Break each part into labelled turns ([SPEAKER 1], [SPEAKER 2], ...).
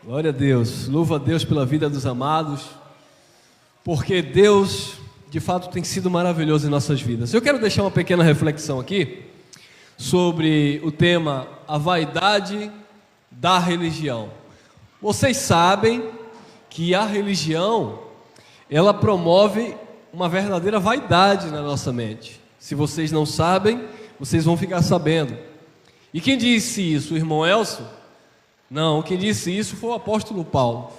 [SPEAKER 1] Glória a Deus, louva a Deus pela vida dos amados, porque Deus de fato tem sido maravilhoso em nossas vidas. Eu quero deixar uma pequena reflexão aqui sobre o tema a vaidade da religião. Vocês sabem que a religião, ela promove uma verdadeira vaidade na nossa mente. Se vocês não sabem, vocês vão ficar sabendo. E quem disse isso? O irmão Elcio? Não, quem disse isso foi o apóstolo Paulo.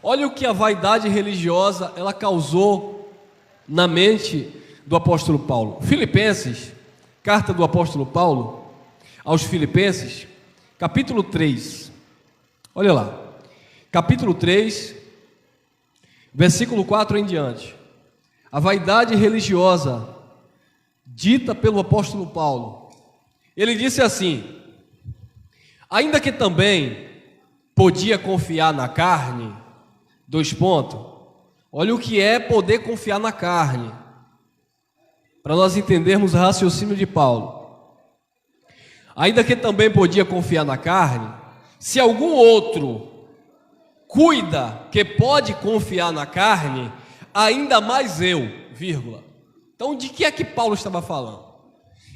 [SPEAKER 1] Olha o que a vaidade religiosa ela causou na mente do apóstolo Paulo. Filipenses, carta do apóstolo Paulo aos Filipenses, capítulo 3. Olha lá, capítulo 3, versículo 4 em diante. A vaidade religiosa dita pelo apóstolo Paulo. Ele disse assim: ainda que também podia confiar na carne, olha o que é poder confiar na carne, para nós entendermos o raciocínio de Paulo. Ainda que também podia confiar na carne, se algum outro cuida que pode confiar na carne, ainda mais eu, vírgula. Então de que é que Paulo estava falando?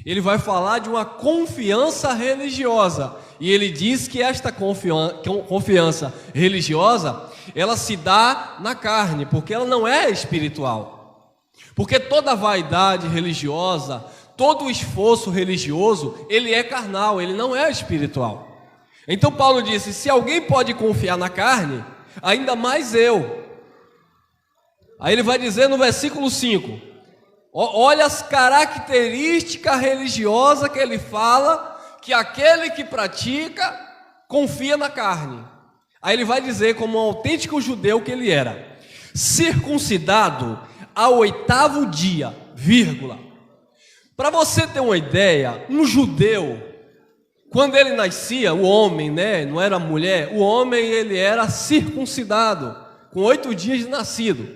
[SPEAKER 1] Ele vai falar de uma confiança religiosa, e ele diz que esta confiança religiosa, ela se dá na carne, porque ela não é espiritual. Porque toda vaidade religiosa, todo esforço religioso, ele é carnal, ele não é espiritual. Então Paulo disse: se alguém pode confiar na carne, ainda mais eu. Aí ele vai dizer no versículo 5, olha as características religiosas que ele fala, que aquele que pratica confia na carne. Aí ele vai dizer, como um autêntico judeu que ele era: circuncidado ao 8º dia, vírgula. Para você ter uma ideia, um judeu, quando ele nascia, o homem, não era a mulher, o homem ele era circuncidado, com 8 dias de nascido.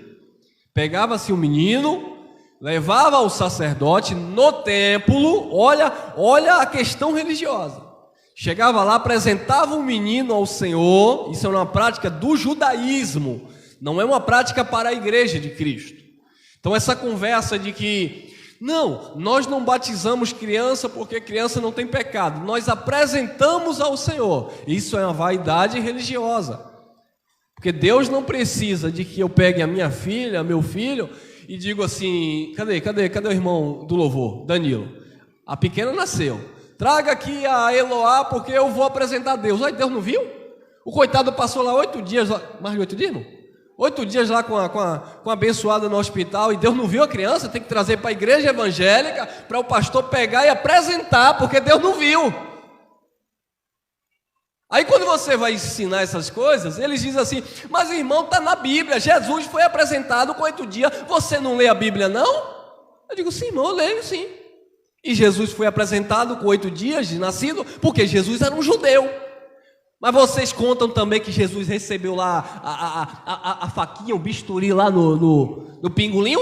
[SPEAKER 1] Pegava-se um menino, levava ao sacerdote no templo, olha a questão religiosa. Chegava lá, apresentava um menino ao Senhor. Isso é uma prática do judaísmo, não é uma prática para a igreja de Cristo. Então essa conversa de que, não, nós não batizamos criança porque criança não tem pecado, nós apresentamos ao Senhor, isso é uma vaidade religiosa. Porque Deus não precisa de que eu pegue a minha filha, meu filho, e digo assim: cadê o irmão do louvor, Danilo? A pequena nasceu, traga aqui a Eloá porque eu vou apresentar a Deus. Aí Deus não viu? O coitado passou lá 8 dias, mais de 8 dias, irmão? 8 dias lá com a abençoada no hospital, e Deus não viu a criança. Tem que trazer para a igreja evangélica, para o pastor pegar e apresentar, porque Deus não viu. Aí quando você vai ensinar essas coisas, eles dizem assim: mas irmão, está na Bíblia, Jesus foi apresentado com 8 dias, você não lê a Bíblia não? Eu digo: sim, irmão, eu leio sim. E Jesus foi apresentado com 8 dias de nascido, porque Jesus era um judeu. Mas vocês contam também que Jesus recebeu lá a faquinha, o bisturi lá no pingolinho?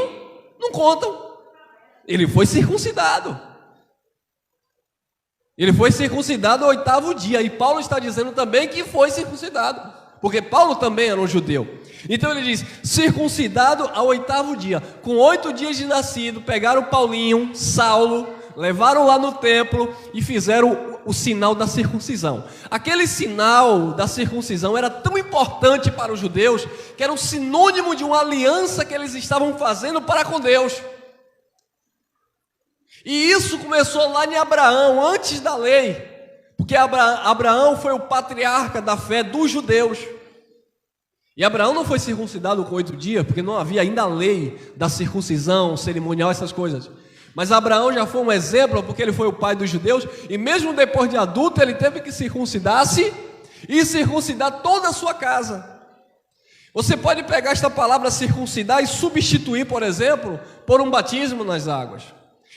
[SPEAKER 1] Não contam. Ele foi circuncidado. Ele foi circuncidado ao 8º dia, e Paulo está dizendo também que foi circuncidado, porque Paulo também era um judeu. Então ele diz: circuncidado ao 8º dia, com 8 dias de nascido, pegaram Paulinho, Saulo, levaram lá no templo e fizeram o sinal da circuncisão. Aquele sinal da circuncisão era tão importante para os judeus, que era um sinônimo de uma aliança que eles estavam fazendo para com Deus. E isso começou lá em Abraão, antes da lei, porque Abraão foi o patriarca da fé dos judeus. E Abraão não foi circuncidado com 8 dias, porque não havia ainda a lei da circuncisão, cerimonial, essas coisas. Mas Abraão já foi um exemplo, porque ele foi o pai dos judeus, e mesmo depois de adulto, ele teve que circuncidar-se e circuncidar toda a sua casa. Você pode pegar esta palavra circuncidar e substituir, por exemplo, por um batismo nas águas.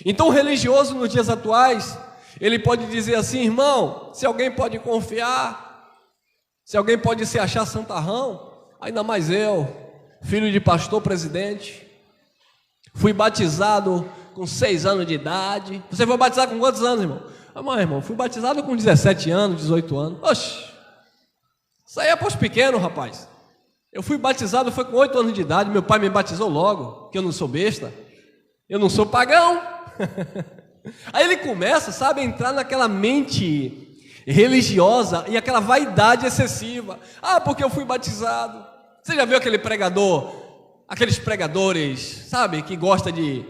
[SPEAKER 1] Então o religioso nos dias atuais, ele pode dizer assim: irmão, se alguém pode confiar, se alguém pode se achar santarrão, ainda mais eu, filho de pastor presidente, fui batizado com 6 anos de idade. Você foi batizado com quantos anos, irmão? Mas, irmão, fui batizado com 17 anos, 18 anos. Oxe, Isso aí é para os pequenos, rapaz. Eu fui batizado, foi com 8 anos de idade, meu pai me batizou logo, que eu não sou besta, eu não sou pagão. Aí ele começa, sabe, a entrar naquela mente religiosa e aquela vaidade excessiva. Ah, porque eu fui batizado. Você já viu aquele pregador, aqueles pregadores, sabe, que gosta de,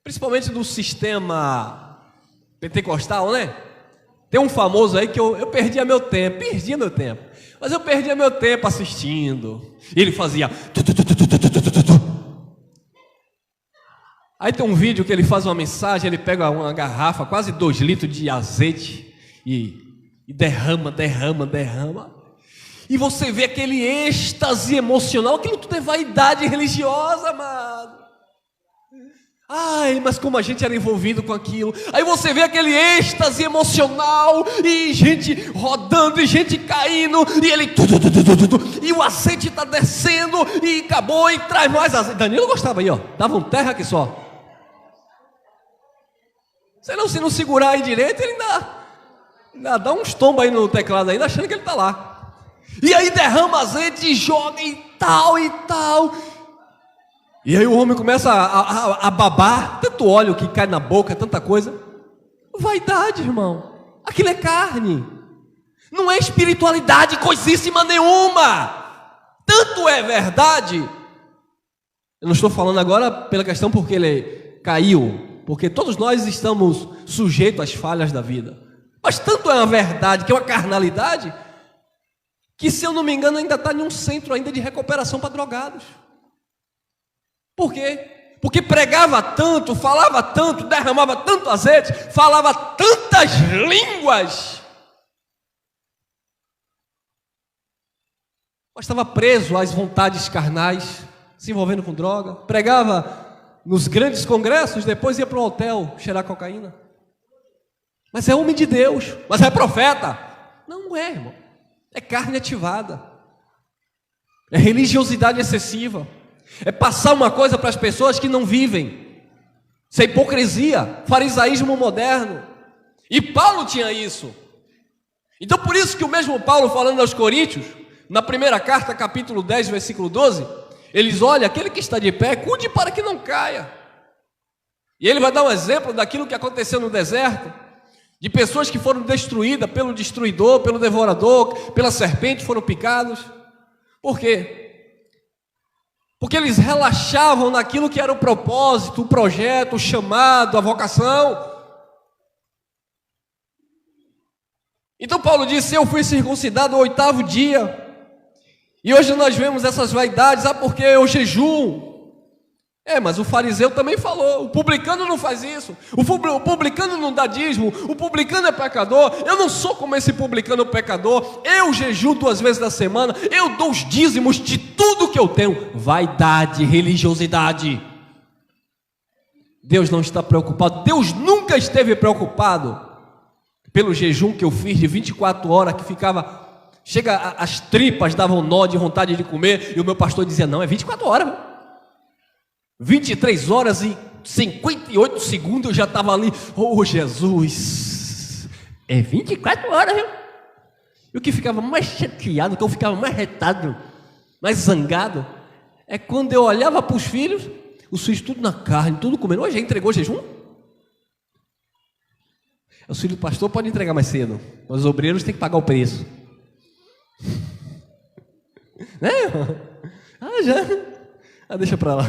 [SPEAKER 1] principalmente do sistema pentecostal, né? Tem um famoso aí que eu perdia meu tempo, mas eu perdia meu tempo assistindo. E ele fazia. Aí tem um vídeo que ele faz uma mensagem, ele pega uma garrafa, quase 2 litros de azeite e derrama. E você vê aquele êxtase emocional, aquilo tudo é vaidade religiosa, amado. Ai, mas como a gente era envolvido com aquilo. Aí você vê aquele êxtase emocional, e gente rodando, e gente caindo, e ele e o azeite está descendo, e acabou, e traz mais azeite. Danilo gostava aí, ó, dava um terra aqui só. Se não segurar aí direito, ele ainda dá uns tombos aí no teclado ainda, achando que ele está lá. E aí derrama azeite e joga e tal. E aí o homem começa a babar, tanto óleo que cai na boca, tanta coisa. Vaidade, irmão. Aquilo é carne. Não é espiritualidade coisíssima nenhuma. Tanto é verdade. Eu não estou falando agora pela questão porque ele caiu, porque todos nós estamos sujeitos às falhas da vida. Mas tanto é uma verdade, que é uma carnalidade, que, se eu não me engano, ainda está em um centro ainda de recuperação para drogados. Por quê? Porque pregava tanto, falava tanto, derramava tanto azeite, falava tantas línguas, mas estava preso às vontades carnais, se envolvendo com droga. Pregava nos grandes congressos, depois ia para um hotel cheirar cocaína. Mas é homem de Deus, mas é profeta. Não é, irmão. É carne ativada. É religiosidade excessiva. É passar uma coisa para as pessoas que não vivem. Isso é hipocrisia, farisaísmo moderno. E Paulo tinha isso. Então por isso que o mesmo Paulo, falando aos Coríntios, na primeira carta, capítulo 10, versículo 12, ele diz: olha, aquele que está de pé, cuide para que não caia. E ele vai dar um exemplo daquilo que aconteceu no deserto, de pessoas que foram destruídas pelo destruidor, pelo devorador, pela serpente, foram picados. Por quê? Porque eles relaxavam naquilo que era o propósito, o projeto, o chamado, a vocação. Então Paulo disse: eu fui circuncidado ao 8º dia. E hoje nós vemos essas vaidades, porque eu jejum. Mas o fariseu também falou, o publicano não faz isso, o publicano não dá dízimo, o publicano é pecador. Eu não sou como esse publicano pecador, eu jejuo 2 vezes na semana, eu dou os dízimos de tudo que eu tenho. Vaidade, religiosidade. Deus não está preocupado, Deus nunca esteve preocupado pelo jejum que eu fiz de 24 horas, que ficava, as tripas davam nó de vontade de comer, e o meu pastor dizia: não, é 24 horas, 23 horas e 58 segundos eu já estava ali. Oh Jesus, é 24 horas, viu? E o que ficava mais chateado, que eu ficava mais retado, mais zangado, é quando eu olhava para os filhos tudo na carne, tudo comendo. Hoje já entregou jejum? O filho do pastor pode entregar mais cedo, mas os obreiros têm que pagar o preço. Né? Deixa para lá.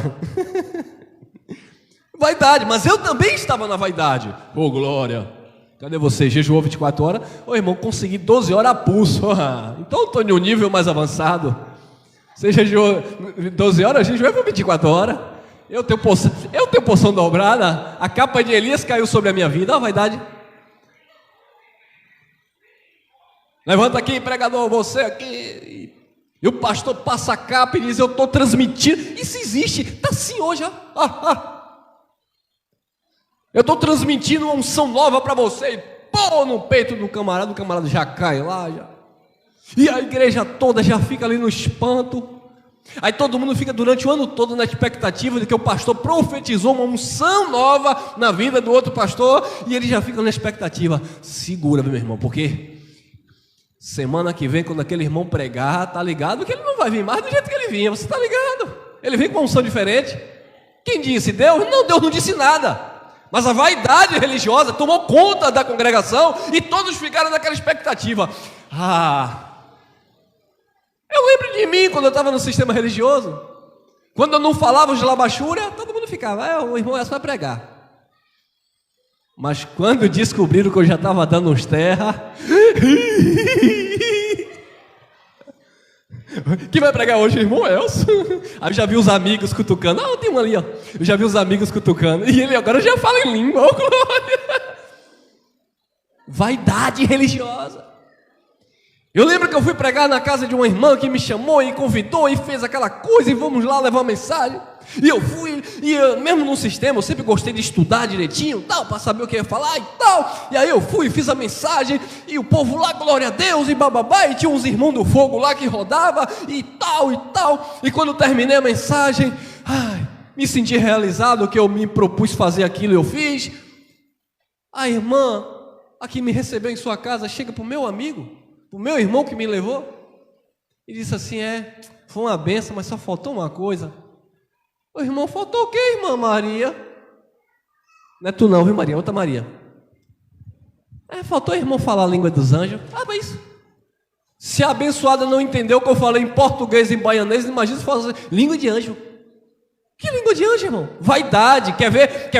[SPEAKER 1] Vaidade, mas eu também estava na vaidade. Ô glória, cadê você? Jejuou 24 horas? Ô irmão, consegui 12 horas a pulso. Então eu estou em um nível mais avançado. Você jejuou 12 horas, eu jejuei por 24 horas. Eu tenho porção dobrada. A capa de Elias caiu sobre a minha vida. Ó, vaidade. Levanta aqui, pregador, você aqui. E o pastor passa a capa e diz: eu estou transmitindo. Isso existe, está assim hoje. Eu estou transmitindo uma unção nova para você. E pô, no peito do camarada, o camarada já cai lá. E a igreja toda já fica ali no espanto. Aí todo mundo fica durante o ano todo na expectativa de que o pastor profetizou uma unção nova na vida do outro pastor. E ele já fica na expectativa. Segura, meu irmão, porque semana que vem, quando aquele irmão pregar, tá ligado que ele não vai vir mais do jeito que ele vinha, você tá ligado? Ele vem com uma unção diferente. Quem disse? Deus? Não, Deus não disse nada. Mas a vaidade religiosa tomou conta da congregação e todos ficaram naquela expectativa. Eu lembro de mim quando eu estava no sistema religioso. Quando eu não falava os labachúria, todo mundo ficava, o irmão é só pregar. Mas quando descobriram que eu já estava dando uns terra, quem vai pregar hoje, irmão Elcio? Aí eu já vi os amigos cutucando. Tem um ali, ó. Eu já vi os amigos cutucando. E ele agora já fala em língua. Oh, glória! Vaidade religiosa. Eu lembro que eu fui pregar na casa de uma irmã que me chamou e convidou e fez aquela coisa, e vamos lá levar uma mensagem. E eu fui, mesmo no sistema, eu sempre gostei de estudar direitinho, tal, para saber o que ia falar e tal. E aí eu fui, fiz a mensagem, e o povo lá, glória a Deus, e bababá, e tinha uns irmãos do fogo lá que rodava, e tal, e tal. E quando eu terminei a mensagem, me senti realizado que eu me propus fazer aquilo e eu fiz. A irmã, a que me recebeu em sua casa, chega para o meu amigo, o meu irmão que me levou, e disse assim, foi uma benção, mas só faltou uma coisa. O irmão, faltou o quê, irmã Maria? Não é tu não, viu Maria? Outra Maria. Faltou o irmão falar a língua dos anjos. Mas se a abençoada não entendeu o que eu falei em português e em baianês, imagina se fosse língua de anjo. Que língua de anjo, irmão? Vaidade, quer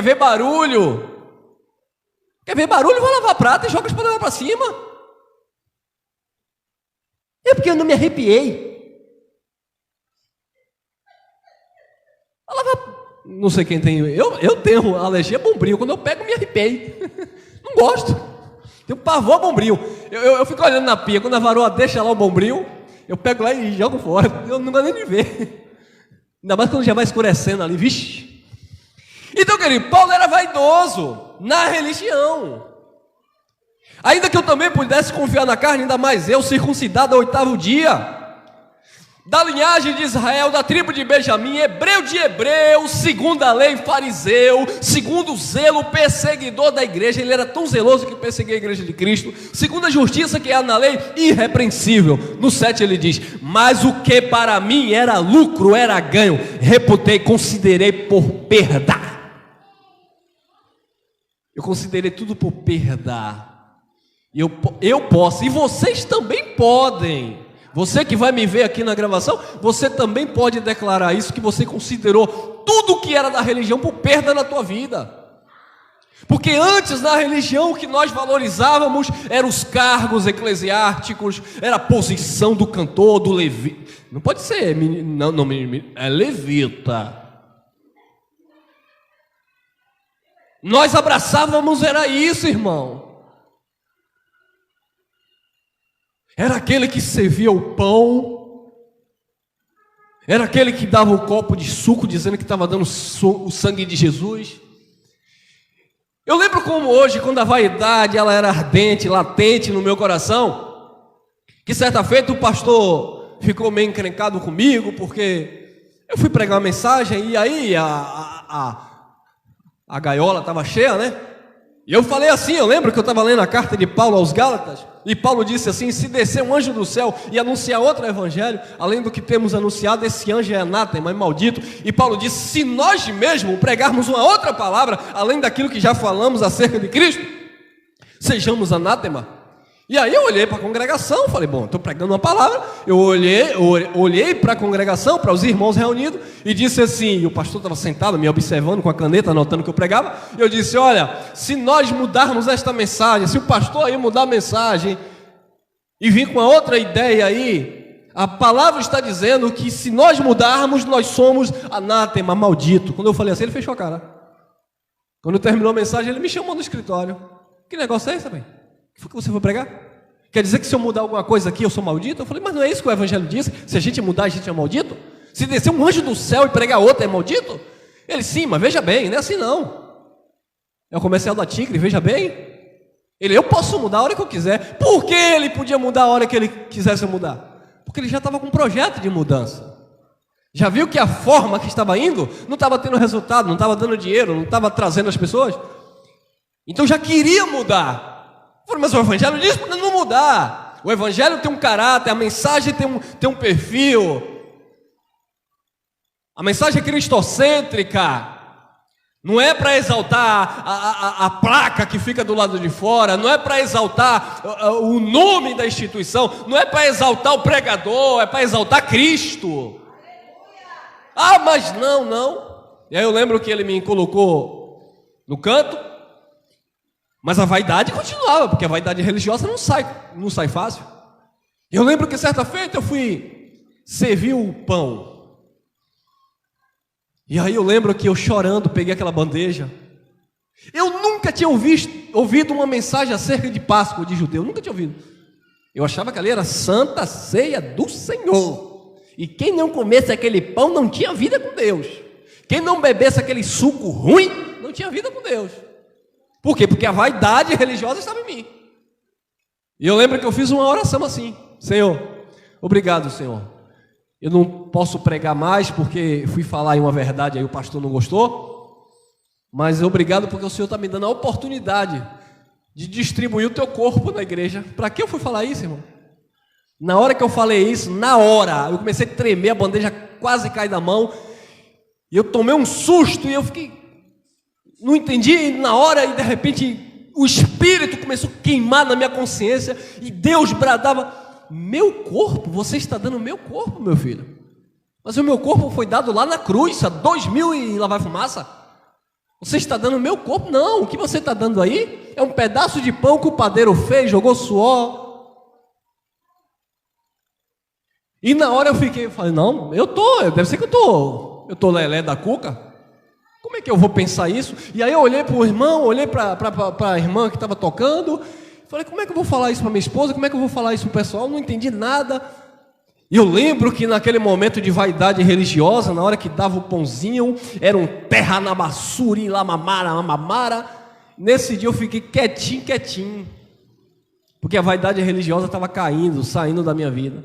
[SPEAKER 1] ver barulho? Quer ver barulho? Vou lavar prata e joga os panelas para cima. É porque eu não me arrepiei. Não sei quem tem. Eu tenho alergia a bombril. Quando eu pego, eu me arrepiei. Não gosto. Tenho pavor a bombril. Eu fico olhando na pia. Quando a varoa deixa lá o bombril, eu pego lá e jogo fora. Eu não gosto nem de ver. Ainda mais quando já vai escurecendo ali. Vixe. Então, querido, Paulo era vaidoso na religião. Ainda que eu também pudesse confiar na carne, ainda mais eu, circuncidado ao 8º dia, da linhagem de Israel, da tribo de Benjamim, hebreu de hebreus, segundo a lei, fariseu, segundo o zelo, perseguidor da igreja. Ele era tão zeloso que perseguia a igreja de Cristo. Segundo a justiça que há na lei, irrepreensível. No 7 ele diz, mas o que para mim era lucro, era ganho, reputei, considerei por perda. Eu considerei tudo por perda. Eu posso, e vocês também podem. Você que vai me ver aqui na gravação, você também pode declarar isso, que você considerou tudo que era da religião por perda na tua vida. Porque antes na religião o que nós valorizávamos eram os cargos eclesiásticos, era a posição do cantor, do levita. Não pode ser, não, é levita. Nós abraçávamos, era isso, irmão. Era aquele que servia o pão, era aquele que dava o copo de suco, dizendo que estava dando o sangue de Jesus. Eu lembro como hoje, quando a vaidade ela era ardente, latente no meu coração, que certa feita o pastor ficou meio encrencado comigo, porque eu fui pregar uma mensagem e aí a gaiola estava cheia, né? E eu falei assim, eu lembro que eu estava lendo a carta de Paulo aos Gálatas, e Paulo disse assim, se descer um anjo do céu e anunciar outro evangelho, além do que temos anunciado, esse anjo é anátema, é maldito. E Paulo disse, se nós mesmos pregarmos uma outra palavra, além daquilo que já falamos acerca de Cristo, sejamos anátema. E aí eu olhei para a congregação, falei, bom, estou pregando uma palavra, eu olhei para a congregação, para os irmãos reunidos, e disse assim, e o pastor estava sentado, me observando com a caneta, anotando o que eu pregava, eu disse, olha, se nós mudarmos esta mensagem, se o pastor aí mudar a mensagem, e vir com a outra ideia aí, a palavra está dizendo que se nós mudarmos, nós somos anátema, maldito. Quando eu falei assim, ele fechou a cara. Quando terminou a mensagem, ele me chamou no escritório. Que negócio é esse, também? O que foi que você foi pregar? Quer dizer que se eu mudar alguma coisa aqui, eu sou maldito? Eu falei, mas não é isso que o evangelho diz? Se a gente mudar, a gente é maldito? Se descer um anjo do céu e pregar outro, é maldito? Ele, sim, mas veja bem, não é assim não. É o comercial da Tigre, veja bem. Ele, eu posso mudar a hora que eu quiser. Por que ele podia mudar a hora que ele quisesse mudar? Porque ele já estava com um projeto de mudança. Já viu que a forma que estava indo não estava tendo resultado, não estava dando dinheiro, não estava trazendo as pessoas? Então já queria mudar. Mas o evangelho diz para não mudar. O evangelho tem um caráter, a mensagem tem um perfil. A mensagem é cristocêntrica. Não é para exaltar a placa que fica do lado de fora, não é para exaltar o nome da instituição, não é para exaltar o pregador, é para exaltar Cristo. Ah, mas não. E aí eu lembro que ele me colocou no canto, mas a vaidade continuava, porque a vaidade religiosa não sai fácil. Eu lembro que certa feita eu fui servir o pão. E aí eu lembro que eu chorando peguei aquela bandeja. Eu nunca tinha ouvido uma mensagem acerca de Páscoa de judeu, nunca tinha ouvido. Eu achava que ali era Santa Ceia do Senhor. E quem não comesse aquele pão não tinha vida com Deus. Quem não bebesse aquele suco ruim não tinha vida com Deus. Por quê? Porque a vaidade religiosa estava em mim. E eu lembro que eu fiz uma oração assim: Senhor, obrigado, Senhor. Eu não posso pregar mais porque fui falar em uma verdade, aí o pastor não gostou. Mas obrigado porque o Senhor está me dando a oportunidade de distribuir o teu corpo na igreja. Para que eu fui falar isso, irmão? Na hora que eu falei isso, na hora, eu comecei a tremer, a bandeja quase cai da mão. E eu tomei um susto e eu fiquei... Não entendi na hora e de repente o Espírito começou a queimar na minha consciência. E Deus bradava... Meu corpo? Você está dando meu corpo, meu filho? Mas o meu corpo foi dado lá na cruz, há 2000 e lá vai fumaça. Você está dando meu corpo? Não, o que você está dando aí é um pedaço de pão que o padeiro fez, jogou suor. E na hora eu falei, não, deve ser que eu tô lelé da cuca. Como é que eu vou pensar isso? E aí eu olhei para o irmão, olhei para a irmã que estava tocando. Falei, como é que eu vou falar isso para minha esposa? Como é que eu vou falar isso para o pessoal? Não entendi nada. E eu lembro que naquele momento de vaidade religiosa, na hora que dava o pãozinho, era um terra na bassuri, lá mamara. Nesse dia eu fiquei quietinho. Porque a vaidade religiosa estava saindo da minha vida.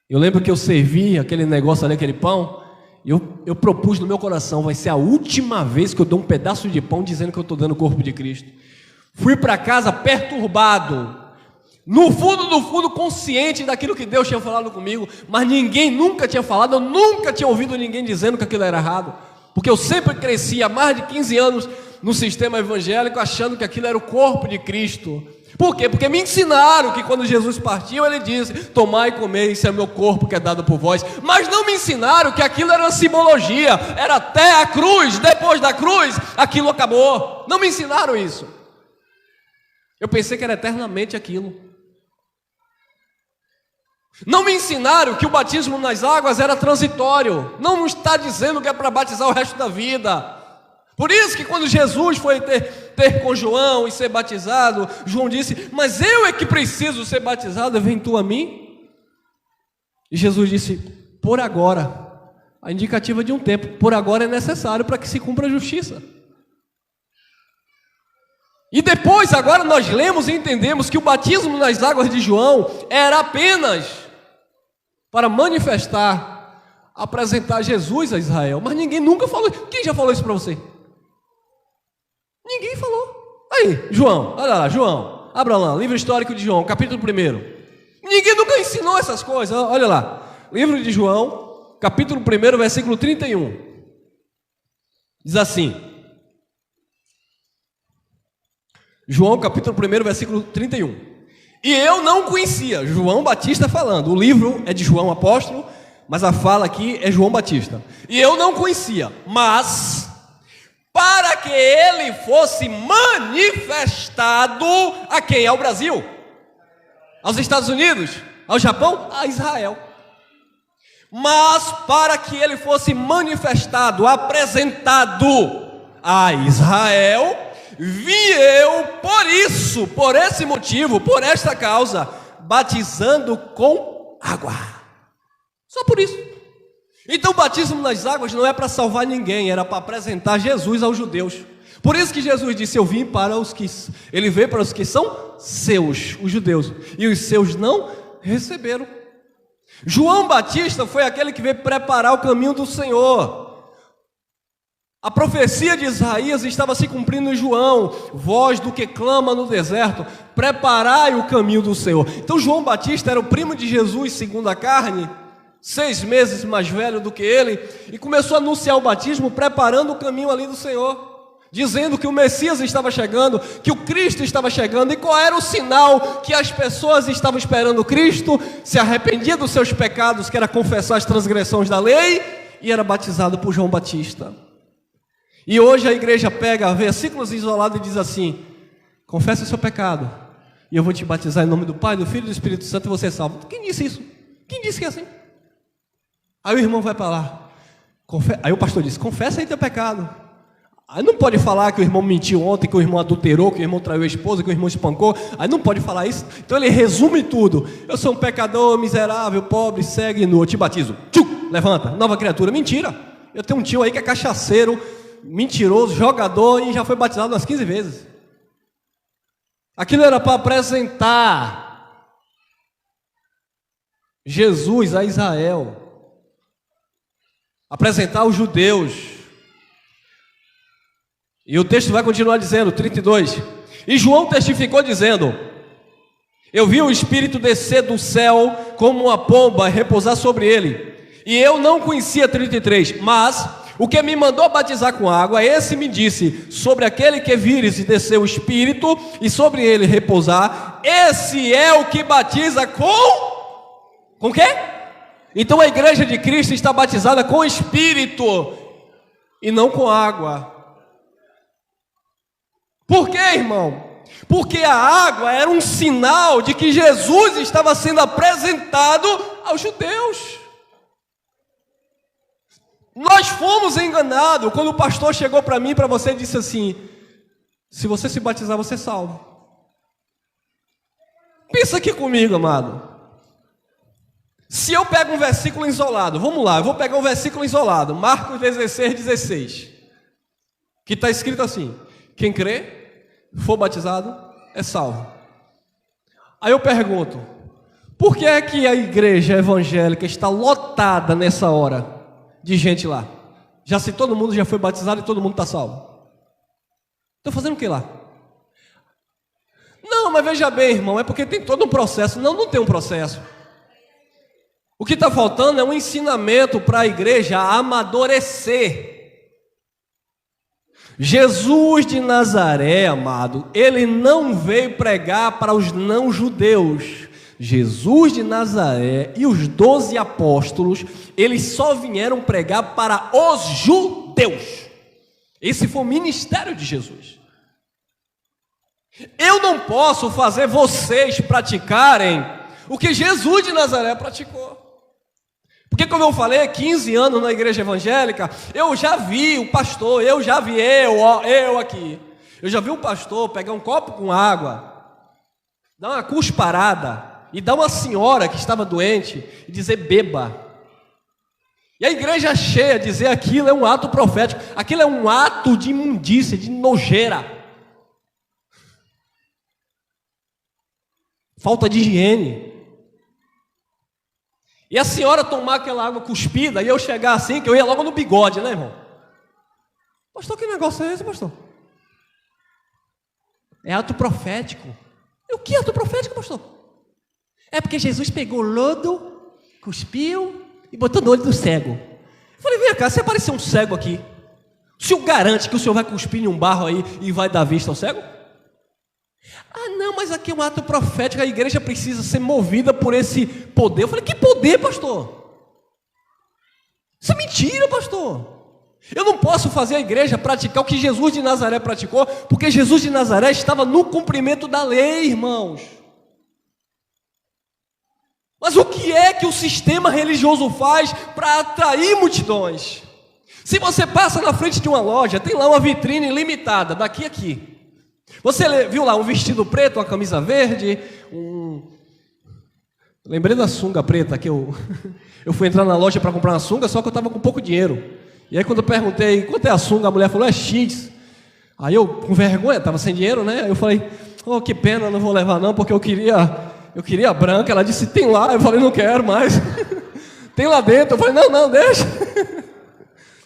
[SPEAKER 1] Eu lembro que eu servi aquele negócio ali, aquele pão. Eu propus no meu coração, vai ser a última vez que eu dou um pedaço de pão dizendo que eu estou dando o corpo de Cristo. Fui para casa perturbado, no fundo consciente daquilo que Deus tinha falado comigo, mas ninguém nunca tinha falado, eu nunca tinha ouvido ninguém dizendo que aquilo era errado, porque eu sempre cresci há mais de 15 anos no sistema evangélico achando que aquilo era o corpo de Cristo. Por quê? Porque me ensinaram que quando Jesus partiu, ele disse, tomai e comei, isso é meu corpo que é dado por vós. Mas não me ensinaram que aquilo era uma simbologia, era até a cruz, depois da cruz, aquilo acabou. Não me ensinaram isso. Eu pensei que era eternamente aquilo. Não me ensinaram que o batismo nas águas era transitório. Não está dizendo que é para batizar o resto da vida. Por isso que quando Jesus foi ter com João e ser batizado, João disse, mas eu é que preciso ser batizado, vem tu a mim? E Jesus disse, por agora, a indicativa de um tempo, por agora é necessário para que se cumpra a justiça. E depois, agora nós lemos e entendemos que o batismo nas águas de João era apenas para manifestar, apresentar Jesus a Israel. Mas ninguém nunca falou. Quem já falou isso para você? Ninguém falou. Aí, João, olha lá, João, abra lá, livro histórico de João, capítulo 1. Ninguém nunca ensinou essas coisas. Olha lá, livro de João, capítulo 1, versículo 31. Diz assim. João capítulo 1, versículo 31. E eu não conhecia, João Batista falando, o livro é de João apóstolo, mas a fala aqui é João Batista. E eu não conhecia, mas para que ele fosse manifestado a quem? Ao Brasil? Aos Estados Unidos? Ao Japão? A Israel. Mas para que ele fosse manifestado, apresentado a Israel, vi eu, por esse motivo, por esta causa, batizando com água. Só por isso. Então o batismo nas águas não é para salvar ninguém, era para apresentar Jesus aos judeus. Por isso que Jesus disse, ele veio para os que são seus, os judeus, e os seus não receberam. João Batista foi aquele que veio preparar o caminho do Senhor. A profecia de Isaías estava se cumprindo em João: voz do que clama no deserto, preparai o caminho do Senhor. Então João Batista era o primo de Jesus segundo a carne, 6 meses mais velho do que ele, e começou a anunciar o batismo, preparando o caminho ali do Senhor, dizendo que o Messias estava chegando, que o Cristo estava chegando. E qual era o sinal que as pessoas estavam esperando? Cristo se arrependia dos seus pecados, que era confessar as transgressões da lei, e era batizado por João Batista. E hoje a igreja pega versículos isolados e diz assim: confessa o seu pecado, e eu vou te batizar em nome do Pai, do Filho e do Espírito Santo, e você é salvo. Quem disse isso? Quem disse que é assim? Aí o irmão vai para lá, aí o pastor diz: confessa aí teu pecado. Aí não pode falar que o irmão mentiu ontem, que o irmão adulterou, que o irmão traiu a esposa, que o irmão espancou. Aí não pode falar isso. Então ele resume tudo: eu sou um pecador, miserável, pobre, cego e nu, eu te batizo. Tchum, levanta, nova criatura. Mentira. Eu tenho um tio aí que é cachaceiro, mentiroso, jogador, e já foi batizado umas 15 vezes. Aquilo era para apresentar Jesus a Israel, apresentar os judeus. E o texto vai continuar dizendo, 32: e João testificou dizendo: eu vi o Espírito descer do céu como uma pomba e repousar sobre ele, e eu não conhecia, 33, mas o que me mandou batizar com água, esse me disse: sobre aquele que vires e descer o Espírito, e sobre ele repousar, esse é o que batiza com o quê? Então a igreja de Cristo está batizada com o Espírito e não com água. Por quê, irmão? Porque a água era um sinal de que Jesus estava sendo apresentado aos judeus. Nós fomos enganados quando o pastor chegou para mim e para você e disse assim: se você se batizar, você é salvo. Pensa aqui comigo, amado. Se eu pego um versículo isolado, vamos lá, eu vou pegar um versículo isolado, Marcos 16, que está escrito assim: quem crê, for batizado, é salvo. Aí eu pergunto: por que é que a igreja evangélica está lotada nessa hora de gente lá? Já se todo mundo já foi batizado e todo mundo está salvo, estão fazendo o que lá? Não, mas veja bem, irmão, é porque tem todo um processo. Não, não tem um processo. O que está faltando é um ensinamento para a igreja amadurecer. Jesus de Nazaré, amado, ele não veio pregar para os não-judeus. Jesus de Nazaré e os 12 apóstolos, eles só vieram pregar para os judeus. Esse foi o ministério de Jesus. Eu não posso fazer vocês praticarem o que Jesus de Nazaré praticou. Porque, como eu falei, 15 anos na igreja evangélica, eu já vi o pastor, eu aqui, eu já vi o pastor pegar um copo com água, dar uma cusparada e dar uma senhora que estava doente e dizer: beba. E a igreja cheia dizer aquilo é um ato profético, aquilo é um ato de imundícia, de nojeira, falta de higiene. E a senhora tomar aquela água cuspida e eu chegar assim, que eu ia logo no bigode, né, irmão? Pastor, que negócio é esse, pastor? É ato profético. E o que é ato profético, pastor? É porque Jesus pegou lodo, cuspiu e botou no olho do cego. Eu falei: vem cá, se aparecer um cego aqui, o senhor garante que o senhor vai cuspir em um barro aí e vai dar vista ao cego? Ah, não, mas aqui é um ato profético, a igreja precisa ser movida por esse poder. Eu falei: que poder, pastor? Isso é mentira, pastor. Eu não posso fazer a igreja praticar o que Jesus de Nazaré praticou, porque Jesus de Nazaré estava no cumprimento da lei, irmãos. Mas o que é que o sistema religioso faz para atrair multidões? Se você passa na frente de uma loja, tem lá uma vitrine limitada, daqui a aqui. Você viu lá um vestido preto, uma camisa verde, Lembrei da sunga preta, que eu fui entrar na loja para comprar uma sunga, só que eu estava com pouco dinheiro. E aí quando eu perguntei: quanto é a sunga? A mulher falou: é X. Aí eu, com vergonha, estava sem dinheiro, né? Aí eu falei: oh, que pena, não vou levar não, porque eu queria branca. Ela disse: tem lá. Eu falei: não quero mais. Tem lá dentro. Eu falei: não, deixa.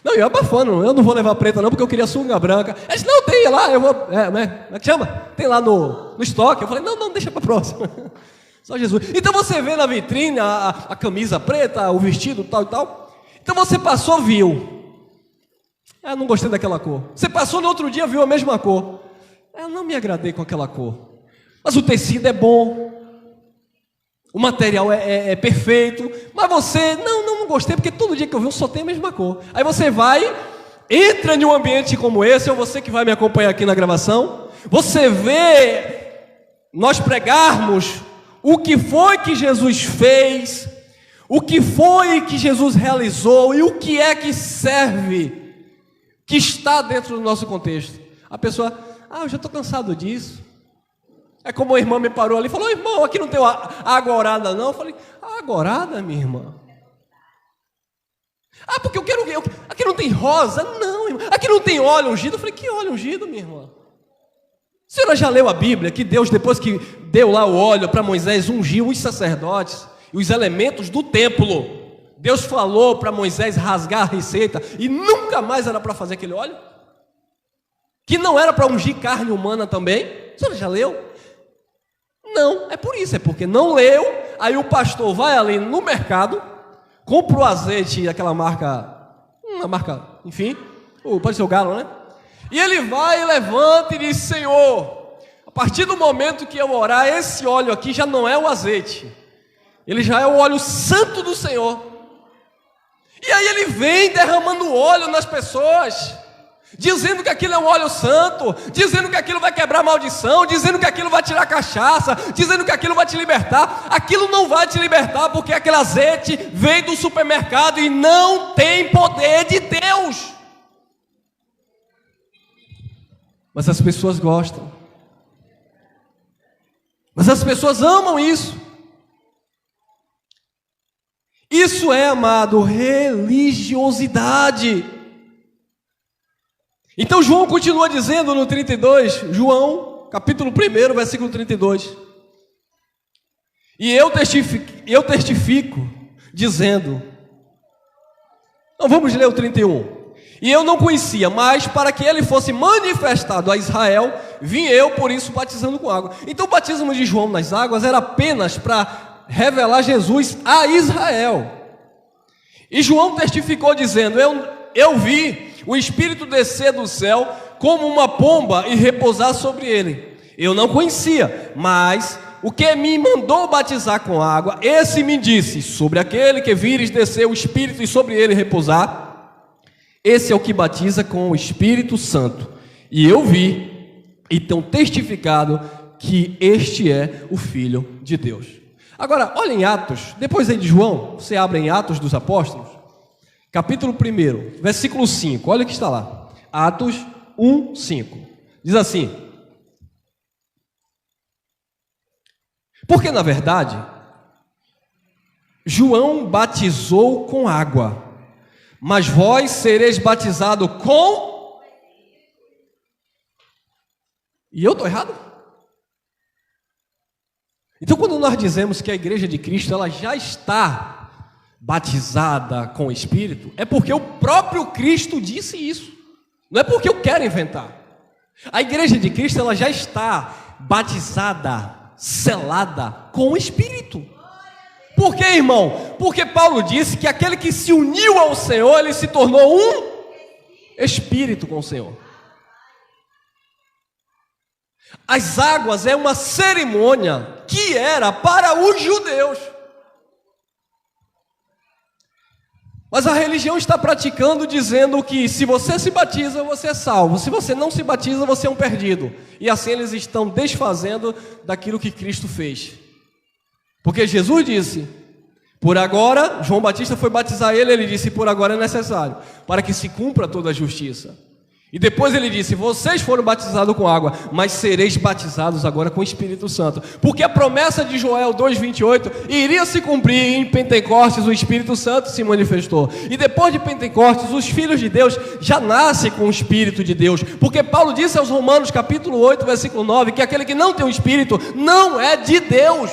[SPEAKER 1] Não, eu abafando, eu não vou levar preta não, porque eu queria sunga branca. Ele disse, não, tem lá, eu vou, como é que chama? Tem lá no estoque. Eu falei, não, deixa para a próxima. Só Jesus. Então você vê na vitrine a camisa preta, o vestido tal e tal. Então você passou, viu. Não gostei daquela cor. Você passou no outro dia, viu a mesma cor. Eu não me agradei com aquela cor. Mas o tecido é bom. O material é perfeito. Mas você, não gostei, porque todo dia que eu vi só tem a mesma cor. Aí você vai, entra em um ambiente como esse, ou você que vai me acompanhar aqui na gravação, você vê nós pregarmos o que foi que Jesus fez, o que foi que Jesus realizou e o que é que serve, que está dentro do nosso contexto. A pessoa, eu já estou cansado disso. É como a irmã me parou ali e falou, irmão, aqui não tem água orada não. Eu falei, água orada, minha irmã? Porque eu quero, aqui não tem rosa? Não, irmã. Aqui não tem óleo ungido? Eu falei, que óleo ungido, minha irmã? A senhora já leu a Bíblia, que Deus, depois que deu lá o óleo para Moisés, ungiu os sacerdotes e os elementos do templo. Deus falou para Moisés rasgar a receita e nunca mais era para fazer aquele óleo? Que não era para ungir carne humana também? A senhora já leu? Não, é por isso, é porque não leu. Aí o pastor vai ali no mercado, compra o azeite, aquela marca, uma marca, enfim, pode ser o Galo, né? E ele vai e levanta e diz, Senhor, a partir do momento que eu orar, esse óleo aqui já não é o azeite, ele já é o óleo santo do Senhor. E aí ele vem derramando óleo nas pessoas, dizendo que aquilo é um óleo santo, dizendo que aquilo vai quebrar maldição, dizendo que aquilo vai tirar cachaça, dizendo que aquilo vai te libertar. Aquilo não vai te libertar, porque aquele azeite veio do supermercado e não tem poder de Deus. Mas as pessoas gostam, mas as pessoas amam isso. Isso é, amado, religiosidade. Então João continua dizendo no 32, João, capítulo 1, versículo 32. E eu testifico, dizendo, não, vamos ler o 31. E eu não conhecia, mas para que ele fosse manifestado a Israel, vim eu, por isso, batizando com água. Então o batismo de João nas águas era apenas para revelar Jesus a Israel. E João testificou dizendo, eu vi o Espírito descer do céu como uma pomba e repousar sobre ele. Eu não conhecia, mas o que me mandou batizar com água, esse me disse, sobre aquele que vires descer o Espírito e sobre ele repousar, esse é o que batiza com o Espírito Santo. E eu vi e tenho testificado que este é o Filho de Deus. Agora, olha em Atos, depois aí de João, você abre em Atos dos Apóstolos, capítulo 1, versículo 5, olha o que está lá. Atos 1, 5. Diz assim: porque na verdade, João batizou com água, mas vós sereis batizados com... E eu estou errado? Então quando nós dizemos que a igreja de Cristo ela já está batizada com o Espírito, é porque o próprio Cristo disse isso, não é porque eu quero inventar. A igreja de Cristo ela já está batizada, selada com o Espírito. Por quê, irmão? Porque Paulo disse que aquele que se uniu ao Senhor, ele se tornou um Espírito com o Senhor. As águas é uma cerimônia que era para os judeus. Mas a religião está praticando dizendo que se você se batiza, você é salvo. Se você não se batiza, você é um perdido. E assim eles estão desfazendo daquilo que Cristo fez. Porque Jesus disse, por agora, João Batista foi batizar ele disse, por agora é necessário, para que se cumpra toda a justiça. E depois ele disse, vocês foram batizados com água, mas sereis batizados agora com o Espírito Santo. Porque a promessa de Joel 2,28 iria se cumprir em Pentecostes, o Espírito Santo se manifestou. E depois de Pentecostes, os filhos de Deus já nascem com o Espírito de Deus. Porque Paulo disse aos Romanos, capítulo 8, versículo 9, que aquele que não tem o Espírito não é de Deus.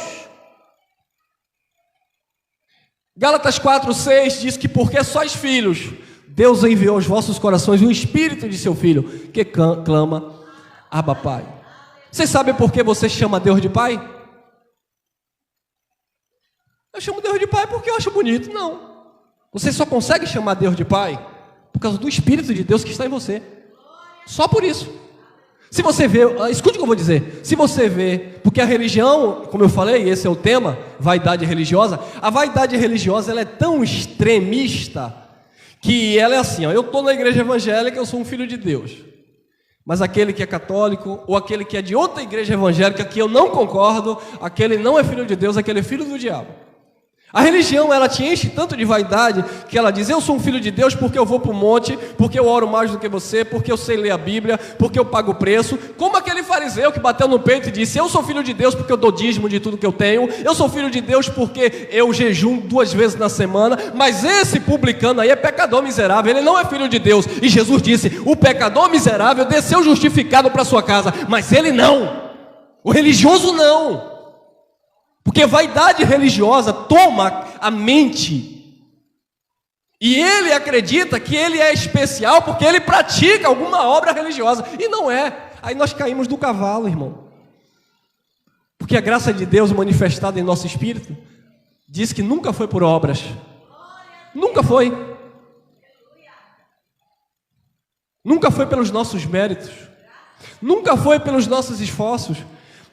[SPEAKER 1] Gálatas 4,6 diz que porque sois filhos, Deus enviou aos vossos corações o Espírito de seu Filho, que clama, Abba, Pai. Vocês sabem por que você chama Deus de Pai? Eu chamo Deus de Pai porque eu acho bonito. Não. Você só consegue chamar Deus de Pai por causa do Espírito de Deus que está em você. Só por isso. Se você vê, escute o que eu vou dizer. Se você vê, porque a religião, como eu falei, esse é o tema, vaidade religiosa. A vaidade religiosa, ela é tão extremista que ela é assim, ó, eu estou na igreja evangélica, eu sou um filho de Deus. Mas aquele que é católico, ou aquele que é de outra igreja evangélica que eu não concordo, aquele não é filho de Deus, aquele é filho do diabo. A religião, ela te enche tanto de vaidade, que ela diz, eu sou um filho de Deus porque eu vou para o monte, porque eu oro mais do que você, porque eu sei ler a Bíblia, porque eu pago o preço. Como aquele fariseu que bateu no peito e disse, eu sou filho de Deus porque eu dou dízimo de tudo que eu tenho, eu sou filho de Deus porque eu jejum 2 vezes na semana, mas esse publicano aí é pecador miserável, ele não é filho de Deus. E Jesus disse, o pecador miserável desceu justificado para sua casa, mas ele não, o religioso não. Porque vaidade religiosa toma a mente. E ele acredita que ele é especial porque ele pratica alguma obra religiosa. E não é. Aí nós caímos do cavalo, irmão. Porque a graça de Deus manifestada em nosso espírito diz que nunca foi por obras. Nunca foi. Nunca foi pelos nossos méritos. Nunca foi pelos nossos esforços.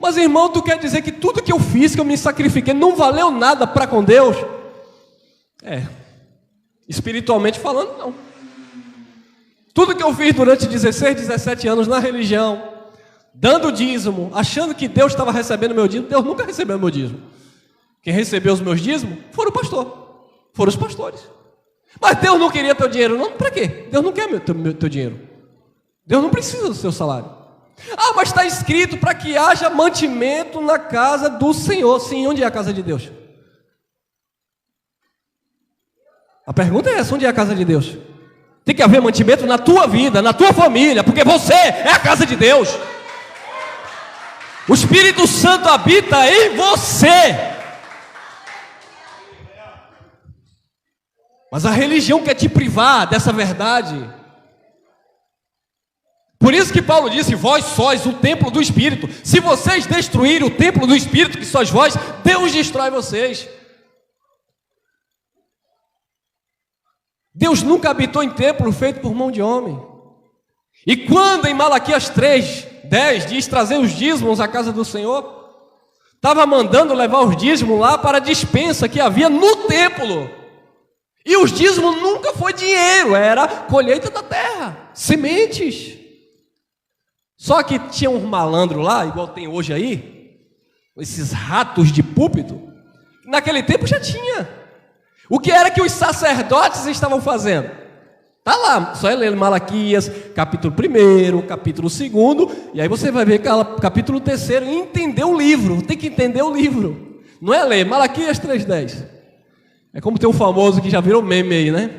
[SPEAKER 1] Mas, irmão, tu quer dizer que tudo que eu fiz, que eu me sacrifiquei, não valeu nada para com Deus? Espiritualmente falando, não. Tudo que eu fiz durante 16, 17 anos na religião, dando dízimo, achando que Deus estava recebendo meu dízimo, Deus nunca recebeu meu dízimo. Quem recebeu os meus dízimos foram o pastor, foram os pastores. Mas Deus não queria teu dinheiro, não? Para quê? Deus não quer teu dinheiro. Deus não precisa do seu salário. Ah, mas está escrito para que haja mantimento na casa do Senhor. Sim, onde é a casa de Deus? A pergunta é essa, onde é a casa de Deus? Tem que haver mantimento na tua vida, na tua família, porque você é a casa de Deus. O Espírito Santo habita em você. Mas a religião quer te privar dessa verdade. Por isso que Paulo disse, vós sois o templo do Espírito. Se vocês destruírem o templo do Espírito, que sois vós, Deus destrói vocês. Deus nunca habitou em templo feito por mão de homem. E quando em Malaquias 3:10 diz trazer os dízimos à casa do Senhor, estava mandando levar os dízimos lá para a despensa que havia no templo. E os dízimos nunca foi dinheiro, era colheita da terra, sementes. Só que tinha um malandro lá, igual tem hoje aí, esses ratos de púlpito, naquele tempo já tinha. O que era que os sacerdotes estavam fazendo? Está lá, só é ler Malaquias, capítulo 1, capítulo 2, e aí você vai ver capítulo 3 e entender o livro, tem que entender o livro. Não é ler Malaquias 3:10. É como tem um famoso que já virou meme aí, né?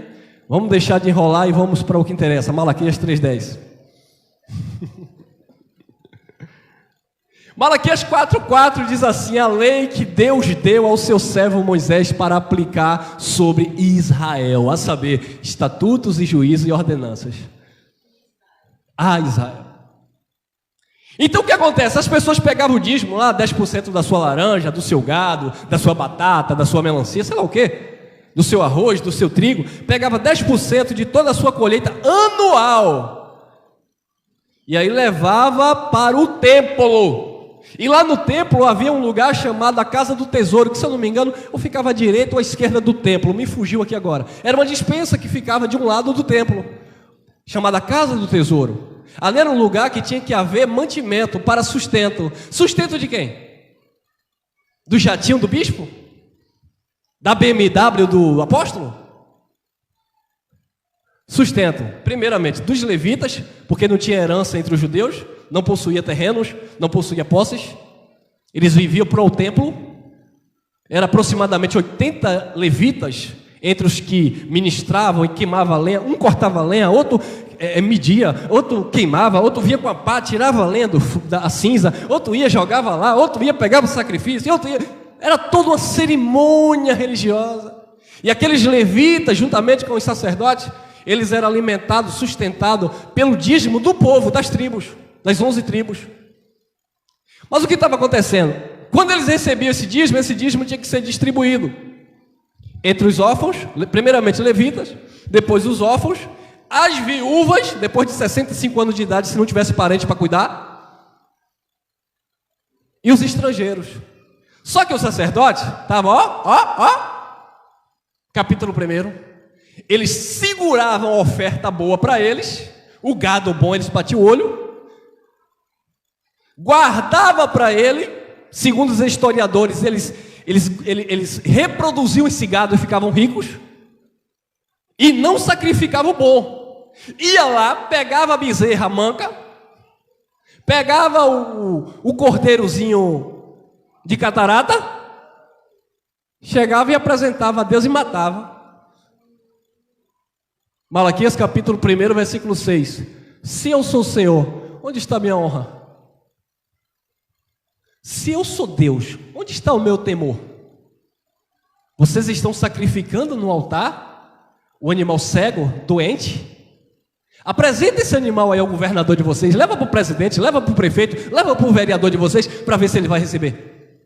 [SPEAKER 1] Vamos deixar de enrolar e vamos para o que interessa, Malaquias 3:10. Malaquias 4:4 diz assim, a lei que Deus deu ao seu servo Moisés para aplicar sobre Israel, a saber, estatutos e juízos e ordenanças. Ah, Israel. Então o que acontece? As pessoas pegavam o dízimo lá, 10% da sua laranja, do seu gado, da sua batata, da sua melancia, sei lá o quê, do seu arroz, do seu trigo, pegava 10% de toda a sua colheita anual, e aí levava para o templo. E lá no templo havia um lugar chamado a Casa do Tesouro, que se eu não me engano, ou ficava à direita ou à esquerda do templo, me fugiu aqui agora. Era uma despensa que ficava de um lado do templo, chamada Casa do Tesouro. Ali era um lugar que tinha que haver mantimento para sustento. Sustento de quem? Do jatinho do bispo? Da BMW do apóstolo? Sustento, primeiramente, dos levitas, porque não tinha herança entre os judeus, não possuía terrenos, não possuía posses, eles viviam para o templo, era aproximadamente 80 levitas, entre os que ministravam e queimavam lenha, um cortava lenha, outro media, outro queimava, outro vinha com a pá, tirava a lenha da cinza, outro ia, jogava lá, outro ia, pegava o sacrifício, outro ia, era toda uma cerimônia religiosa, e aqueles levitas, juntamente com os sacerdotes, eles eram alimentados, sustentados pelo dízimo do povo, das tribos, das 11 tribos. Mas o que estava acontecendo? Quando eles recebiam esse dízimo tinha que ser distribuído entre os órfãos, primeiramente levitas, depois os órfãos, as viúvas, depois de 65 anos de idade, se não tivesse parente para cuidar, e os estrangeiros. Só que o sacerdote estava, capítulo 1, eles seguravam a oferta boa para eles, o gado bom eles batiam o olho, guardava para ele, segundo os historiadores, eles reproduziam esse gado e ficavam ricos, e não sacrificavam o bom. Ia lá, pegava a bezerra manca, pegava o cordeirozinho de catarata, chegava e apresentava a Deus e matava. Malaquias capítulo 1, versículo 6. Se eu sou o Senhor, onde está a minha honra? Se eu sou Deus, onde está o meu temor? Vocês estão sacrificando no altar o animal cego, doente? Apresenta esse animal aí ao governador de vocês, leva para o presidente, leva para o prefeito, leva para o vereador de vocês, para ver se ele vai receber.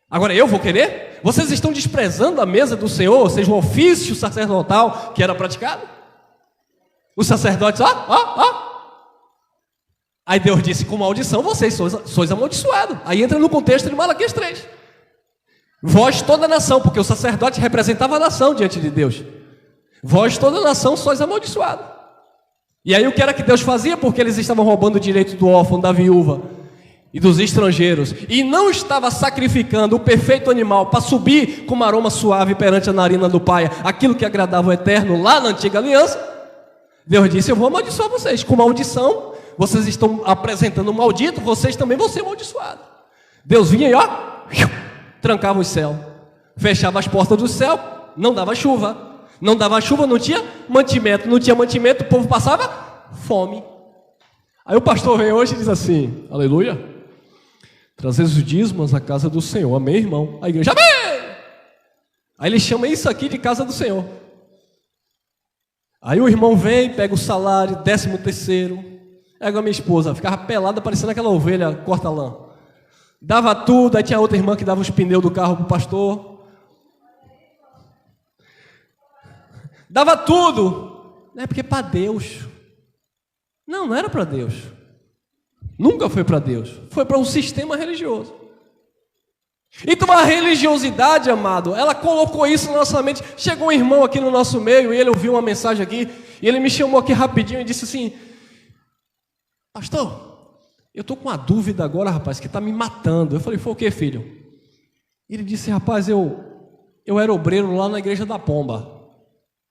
[SPEAKER 1] Agora eu vou querer? Vocês estão desprezando a mesa do Senhor, ou seja, o ofício sacerdotal que era praticado? Os sacerdotes, Aí Deus disse, com maldição vocês sois amaldiçoados. Aí entra no contexto de Malaquias 3. Vós toda a nação, porque o sacerdote representava a nação diante de Deus. Vós toda a nação sois amaldiçoados. E aí o que era que Deus fazia? Porque eles estavam roubando o direito do órfão, da viúva e dos estrangeiros, e não estava sacrificando o perfeito animal para subir com uma aroma suave perante a narina do Pai, aquilo que agradava o Eterno lá na antiga aliança. Deus disse, eu vou amaldiçoar vocês. Com maldição, vocês estão apresentando um maldito, vocês também vão ser amaldiçoados. Deus vinha e trancava os céus, fechava as portas do céu, não dava chuva. Não dava chuva, não tinha mantimento. Não tinha mantimento, o povo passava fome. Aí o pastor vem hoje e diz assim, aleluia, trazer os dízimos à casa do Senhor, amém, irmão? A igreja, amém! Aí ele chama isso aqui de casa do Senhor. Aí o irmão vem, pega o salário, 13º, pega a minha esposa, ficava pelada, parecendo aquela ovelha corta-lã. Dava tudo, aí tinha outra irmã que dava os pneus do carro para o pastor. Dava tudo, não é porque é para Deus. Não era para Deus. Nunca foi para Deus. Foi para um sistema religioso. Então a religiosidade, amado, ela colocou isso na nossa mente. Chegou um irmão aqui no nosso meio e ele ouviu uma mensagem aqui e ele me chamou aqui rapidinho e disse assim, pastor, eu estou com uma dúvida agora, rapaz, que está me matando. Eu falei, foi o que, filho? Ele disse, rapaz, eu era obreiro lá na igreja da Pomba.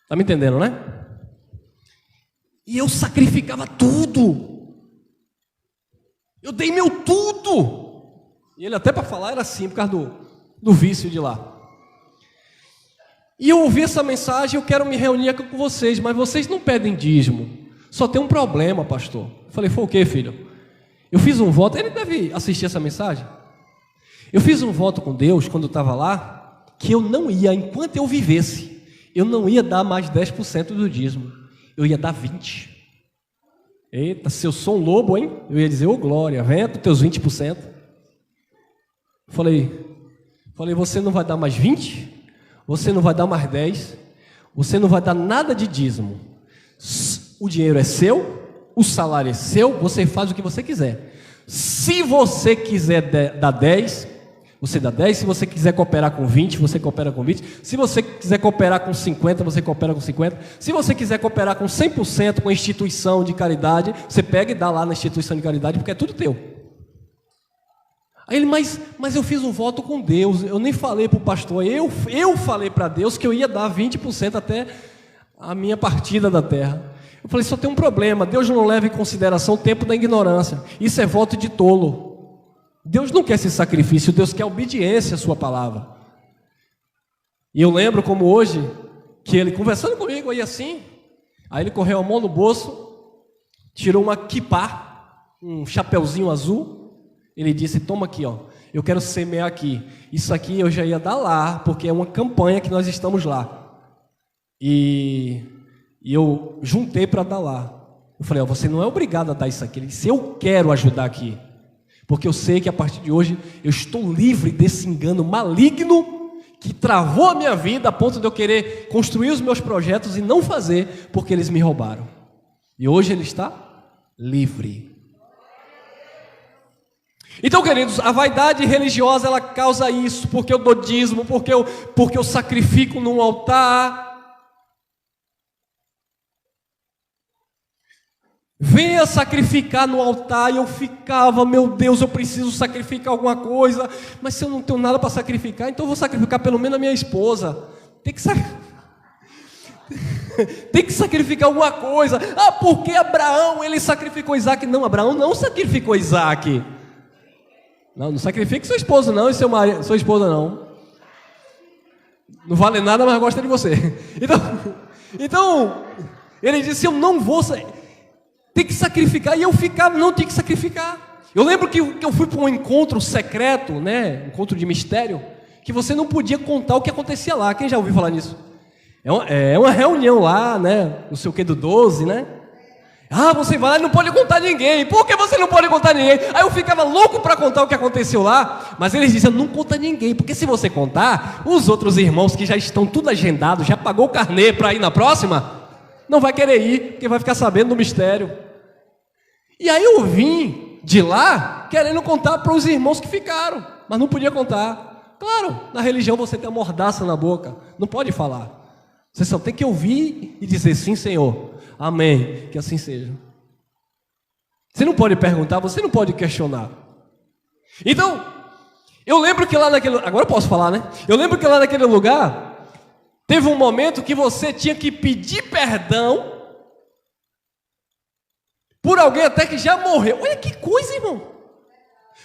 [SPEAKER 1] Está me entendendo, né? E eu sacrificava tudo. Eu dei meu tudo. E ele até para falar era assim, por causa do vício de lá. E eu ouvi essa mensagem, eu quero me reunir aqui com vocês, mas vocês não pedem dízimo. Só tem um problema, pastor. Eu falei, foi o quê, filho? Eu fiz um voto, ele deve assistir essa mensagem. Eu fiz um voto com Deus, quando eu estava lá, que eu não ia, enquanto eu vivesse, eu não ia dar mais 10% do dízimo, eu ia dar 20%. Eita, se eu sou um lobo, hein? Eu ia dizer, ô glória, venha com teus 20%. Falei, você não vai dar mais 20%? Você não vai dar mais 10%? Você não vai dar nada de dízimo. O dinheiro é seu, o salário é seu, você faz o que você quiser. Se você quiser dar 10%, você dá 10%, se você quiser cooperar com 20%, você coopera com 20%, se você quiser cooperar com 50%, você coopera com 50%, se você quiser cooperar com 100% com a instituição de caridade, você pega e dá lá na instituição de caridade, porque é tudo teu. Aí ele, mas eu fiz um voto com Deus, eu nem falei para o pastor, eu falei para Deus que eu ia dar 20% até a minha partida da terra. Eu falei, só tem um problema, Deus não leva em consideração o tempo da ignorância, isso é voto de tolo. Deus não quer esse sacrifício, Deus quer obediência à sua palavra. E eu lembro como hoje, que ele conversando comigo aí assim, aí ele correu a mão no bolso, tirou uma kippah, um chapeuzinho azul, ele disse, toma aqui, ó, eu quero semear aqui, isso aqui eu já ia dar lá, porque é uma campanha que nós estamos lá. E E eu juntei para dar lá. Eu falei, você não é obrigado a dar isso aqui. Ele disse, eu quero ajudar aqui. Porque eu sei que a partir de hoje eu estou livre desse engano maligno que travou a minha vida a ponto de eu querer construir os meus projetos e não fazer porque eles me roubaram. E hoje ele está livre. Então, queridos, a vaidade religiosa ela causa isso, porque eu dou dízimo, porque eu sacrifico num altar. Venha sacrificar no altar, e eu ficava, meu Deus, eu preciso sacrificar alguma coisa, mas se eu não tenho nada para sacrificar, então eu vou sacrificar pelo menos a minha esposa. Tem que sacrificar alguma coisa. Porque Abraão, ele sacrificou Isaac. Não, Abraão não sacrificou Isaac. Não sacrifique sua esposa não, e sua esposa não. Não vale nada, mas gosta de você. Então ele disse, eu não vou tem que sacrificar, e eu ficava, não tinha que sacrificar. Eu lembro que eu fui para um encontro secreto, né? Encontro de mistério, que você não podia contar o que acontecia lá. Quem já ouviu falar nisso? É uma reunião lá, né? Não sei o que do 12, né? Você vai lá e não pode contar ninguém. Por que você não pode contar ninguém? Aí eu ficava louco para contar o que aconteceu lá, mas eles diziam, não conta ninguém, porque se você contar, os outros irmãos que já estão tudo agendados, já pagou o carnê para ir na próxima, não vai querer ir, porque vai ficar sabendo do mistério. E aí eu vim de lá querendo contar para os irmãos que ficaram, mas não podia contar. Claro, na religião você tem a mordaça na boca, não pode falar. Você só tem que ouvir e dizer, sim, Senhor, amém, que assim seja. Você não pode perguntar, você não pode questionar. Então, eu lembro que lá naquele... Agora eu posso falar, né? Eu lembro que lá naquele lugar, teve um momento que você tinha que pedir perdão por alguém até que já morreu. Olha que coisa, irmão.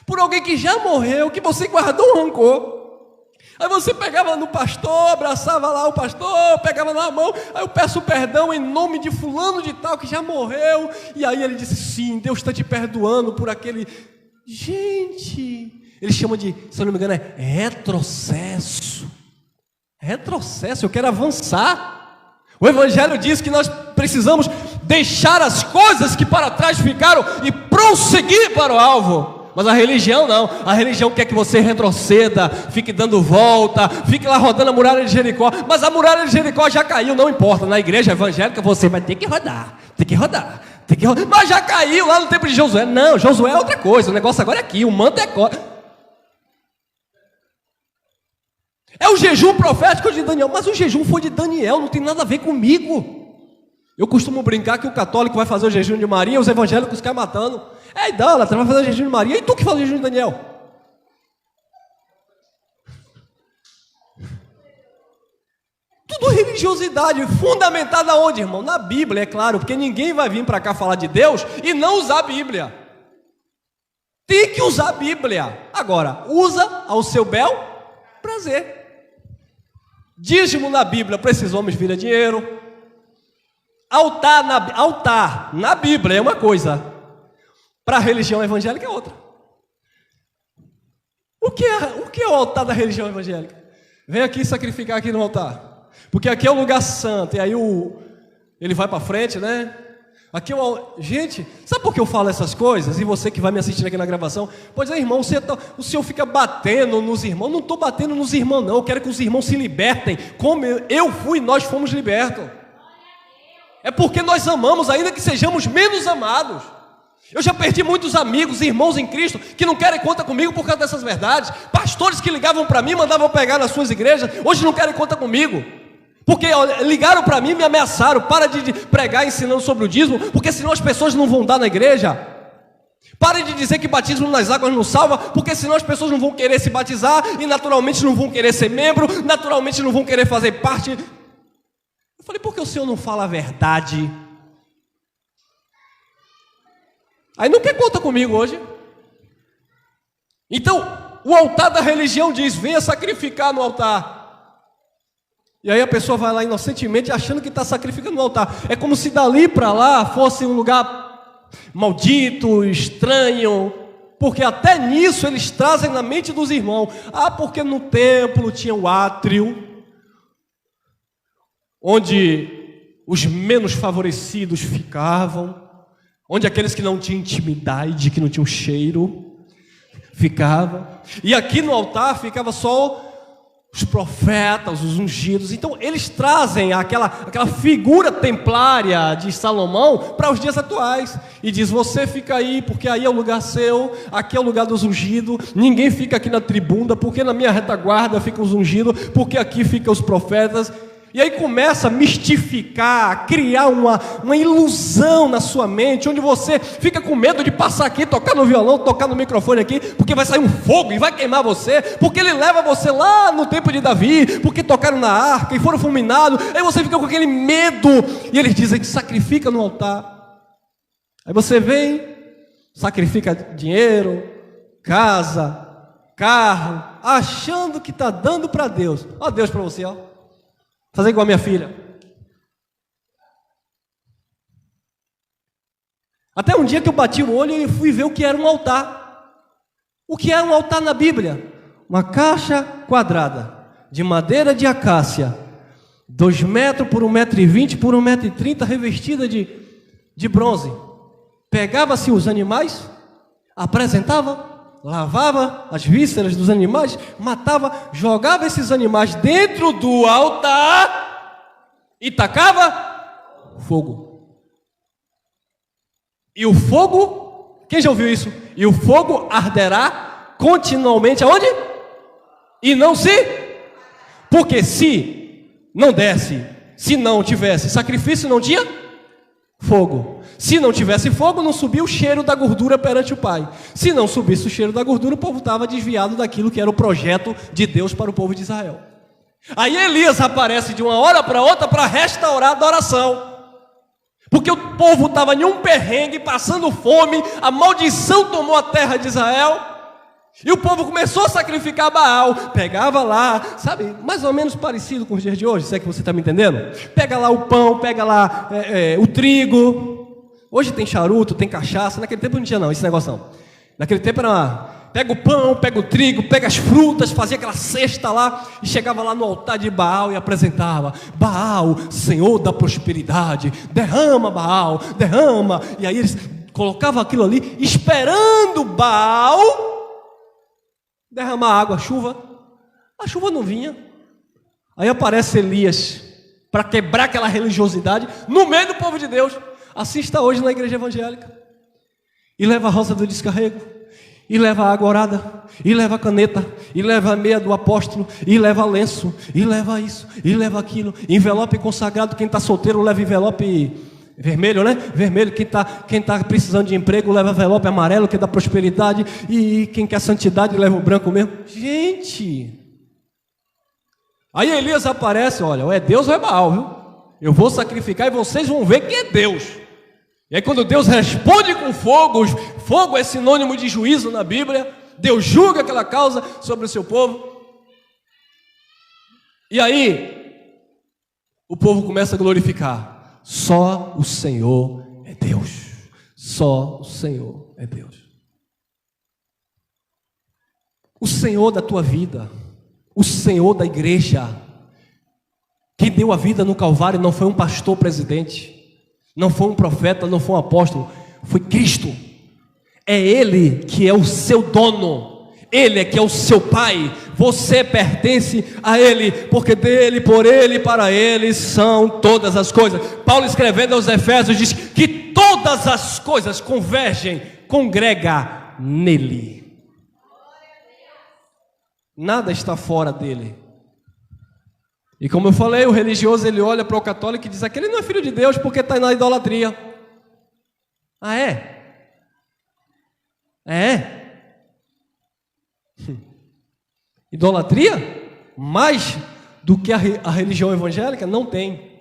[SPEAKER 1] Por alguém que já morreu, que você guardou um rancor. Aí você pegava no pastor, abraçava lá o pastor, pegava na mão, aí eu peço perdão em nome de fulano de tal que já morreu. E aí ele disse, sim, Deus está te perdoando por aquele... Gente, ele chama de, se eu não me engano, é retrocesso. Retrocesso, eu quero avançar. O Evangelho diz que nós precisamos deixar as coisas que para trás ficaram e prosseguir para o alvo. Mas a religião não. A religião quer que você retroceda, fique dando volta, fique lá rodando a muralha de Jericó. Mas a muralha de Jericó já caiu, não importa. Na igreja evangélica você vai ter que rodar, tem que rodar. Mas já caiu lá no tempo de Josué. Não, Josué é outra coisa. O negócio agora é aqui, o manto é agora. É o jejum profético de Daniel, mas o jejum foi de Daniel, não tem nada a ver comigo. Eu costumo brincar que o católico vai fazer o jejum de Maria, os evangélicos caem matando. É idólatra, vai fazer o jejum de Maria, e tu que faz o jejum de Daniel? Tudo religiosidade, fundamentada onde, irmão? Na Bíblia, é claro, porque ninguém vai vir para cá falar de Deus e não usar a Bíblia. Tem que usar a Bíblia. Agora, usa ao seu bel prazer. Dízimo na Bíblia para esses homens vira dinheiro. Altar na Bíblia é uma coisa, para a religião evangélica é outra. O que é o altar da religião evangélica? Vem aqui sacrificar aqui no altar, porque aqui é o lugar santo. E aí ele vai para frente, né? Aqui gente, sabe por que eu falo essas coisas? E você que vai me assistir aqui na gravação, pois é, irmão, o senhor fica batendo nos irmãos. Não estou batendo nos irmãos, não. Eu quero que os irmãos se libertem, como eu fui, nós fomos libertos. É porque nós amamos, ainda que sejamos menos amados. Eu já perdi muitos amigos, irmãos em Cristo, que não querem conta comigo por causa dessas verdades. Pastores que ligavam para mim, mandavam pegar nas suas igrejas, hoje não querem conta comigo. Porque ligaram para mim e me ameaçaram, para de pregar ensinando sobre o dízimo, porque senão as pessoas não vão dar na igreja. Pare de dizer que batismo nas águas não salva, porque senão as pessoas não vão querer se batizar, e naturalmente não vão querer ser membro, naturalmente não vão querer fazer parte. Eu falei, por que o senhor não fala a verdade? Aí não quer conta comigo hoje. Então, o altar da religião diz, venha sacrificar no altar. E aí a pessoa vai lá inocentemente achando que está sacrificando no altar. É como se dali para lá fosse um lugar maldito, estranho. Porque até nisso eles trazem na mente dos irmãos. Porque no templo tinha o átrio, onde os menos favorecidos ficavam, onde aqueles que não tinham intimidade, que não tinham cheiro, ficavam. E aqui no altar ficava só os profetas, os ungidos. Então eles trazem aquela figura templária de Salomão para os dias atuais e diz: você fica aí, porque aí é o lugar seu, aqui é o lugar dos ungidos, ninguém fica aqui na tribuna, porque na minha retaguarda ficam os ungidos, porque aqui ficam os profetas. E aí começa a mistificar, a criar uma ilusão na sua mente, onde você fica com medo de passar aqui, tocar no violão, tocar no microfone aqui, porque vai sair um fogo e vai queimar você, porque ele leva você lá no tempo de Davi, porque tocaram na arca e foram fulminados. Aí você fica com aquele medo, e eles dizem que sacrifica no altar. Aí você vem, sacrifica dinheiro, casa, carro, achando que está dando para Deus. Ó Deus para você, ó. Fazer igual a minha filha. Até um dia que eu bati o olho e fui ver o que era um altar. O que é um altar na Bíblia? Uma caixa quadrada, de madeira de acácia, 2 metros por 1,20 m por 1,30 m, revestida de bronze. Pegava-se os animais, apresentava, lavava as vísceras dos animais, matava, jogava esses animais dentro do altar e tacava fogo. E o fogo, quem já ouviu isso? E o fogo arderá continuamente aonde? E não se... Porque se não desse, se não tivesse sacrifício, não tinha fogo. Se não tivesse fogo, não subia o cheiro da gordura perante o Pai. Se não subisse o cheiro da gordura, o povo estava desviado daquilo que era o projeto de Deus para o povo de Israel. Aí Elias aparece de uma hora para outra para restaurar a adoração. Porque o povo estava em um perrengue, passando fome, a maldição tomou a terra de Israel, e o povo começou a sacrificar Baal. Pegava lá, sabe, mais ou menos parecido com os dias de hoje, se é que você está me entendendo? Pega lá o pão, pega lá o trigo. Hoje tem charuto, tem cachaça. Naquele tempo não tinha não, esse negócio não. Naquele tempo era, pega o pão, pega o trigo, pega as frutas, fazia aquela cesta lá, e chegava lá no altar de Baal e apresentava: Baal, Senhor da prosperidade, derrama Baal, derrama. E aí eles colocavam aquilo ali, esperando Baal derramar água, chuva. A chuva não vinha. Aí aparece Elias para quebrar aquela religiosidade no meio do povo de Deus. Assim está hoje na igreja evangélica. E leva a rosa do descarrego, e leva a água orada, e leva a caneta, e leva a meia do apóstolo, e leva lenço, e leva isso, e leva aquilo. Envelope consagrado, quem está solteiro leva envelope vermelho, né? Vermelho, quem tá precisando de emprego leva envelope amarelo, que é da prosperidade, e quem quer santidade leva o branco mesmo. Gente! Aí Elias aparece, olha, ou é Deus ou é Baal, viu? Eu vou sacrificar e vocês vão ver que é Deus. E aí quando Deus responde com fogo, fogo é sinônimo de juízo na Bíblia, Deus julga aquela causa sobre o seu povo. E aí o povo começa a glorificar: só o Senhor é Deus. Só o Senhor é Deus. O Senhor da tua vida, o Senhor da igreja. Quem deu a vida no Calvário não foi um pastor presidente, não foi um profeta, não foi um apóstolo, foi Cristo. É Ele que é o seu dono, Ele é que é o seu Pai. Você pertence a Ele, porque dele, por Ele e para Ele são todas as coisas. Paulo, escrevendo aos Efésios, diz que todas as coisas convergem, congrega nele. Nada está fora dele. E como eu falei, o religioso ele olha para o católico e diz: aquele não é filho de Deus porque está na idolatria. Ah, é? É? Idolatria? Mais do que a religião evangélica? Não tem.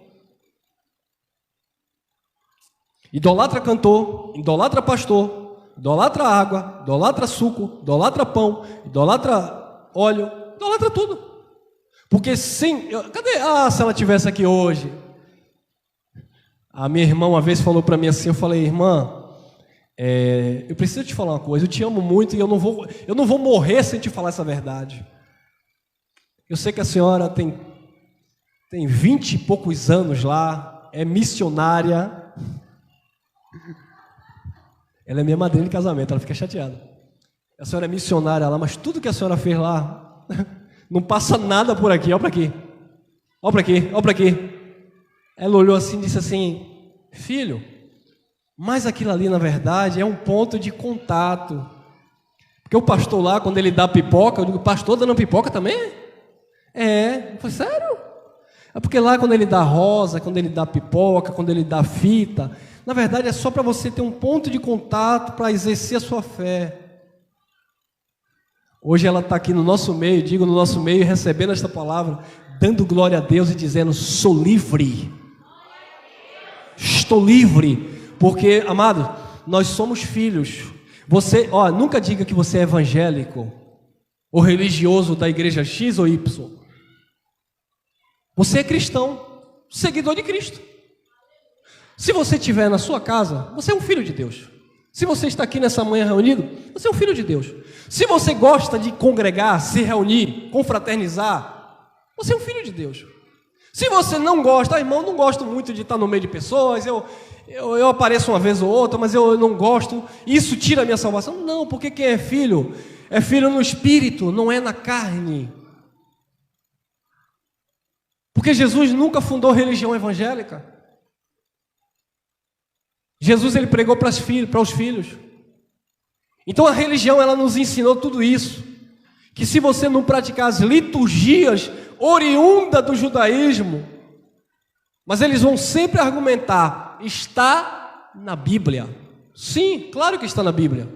[SPEAKER 1] Idolatra cantor, idolatra pastor, idolatra água, idolatra suco, idolatra pão, idolatra óleo, idolatra tudo. Porque sim, se ela estivesse aqui hoje. A minha irmã uma vez falou para mim assim, eu falei: irmã, eu preciso te falar uma coisa, eu te amo muito e eu não vou morrer sem te falar essa verdade. Eu sei que a senhora tem 20 e poucos anos lá, é missionária. Ela é minha madrinha de casamento, ela fica chateada. A senhora é missionária lá, mas tudo que a senhora fez lá, não passa nada por aqui, olha para aqui. Olha para aqui, olha para aqui. Ela olhou assim e disse assim: filho, mas aquilo ali na verdade é um ponto de contato. Porque o pastor lá, quando ele dá pipoca, eu digo: pastor dando pipoca também? É. Eu falei: sério? É porque lá quando ele dá rosa, quando ele dá pipoca, quando ele dá fita, na verdade é só para você ter um ponto de contato para exercer a sua fé. Hoje ela está aqui no nosso meio, digo no nosso meio, recebendo esta palavra, dando glória a Deus e dizendo: sou livre. Estou livre. Porque, amado, nós somos filhos. Você, nunca diga que você é evangélico ou religioso da igreja X ou Y. Você é cristão, seguidor de Cristo. Se você estiver na sua casa, você é um filho de Deus. Se você está aqui nessa manhã reunido, você é um filho de Deus. Se você gosta de congregar, se reunir, confraternizar, você é um filho de Deus. Se você não gosta, irmão, não gosto muito de estar no meio de pessoas, eu apareço uma vez ou outra, mas eu não gosto, isso tira a minha salvação? Não, porque quem é filho no espírito, não é na carne. Porque Jesus nunca fundou religião evangélica. Jesus, ele pregou para os filhos. Então a religião, ela nos ensinou tudo isso, que se você não praticar as liturgias oriundas do judaísmo, mas eles vão sempre argumentar: está na Bíblia. Sim, claro que está na Bíblia.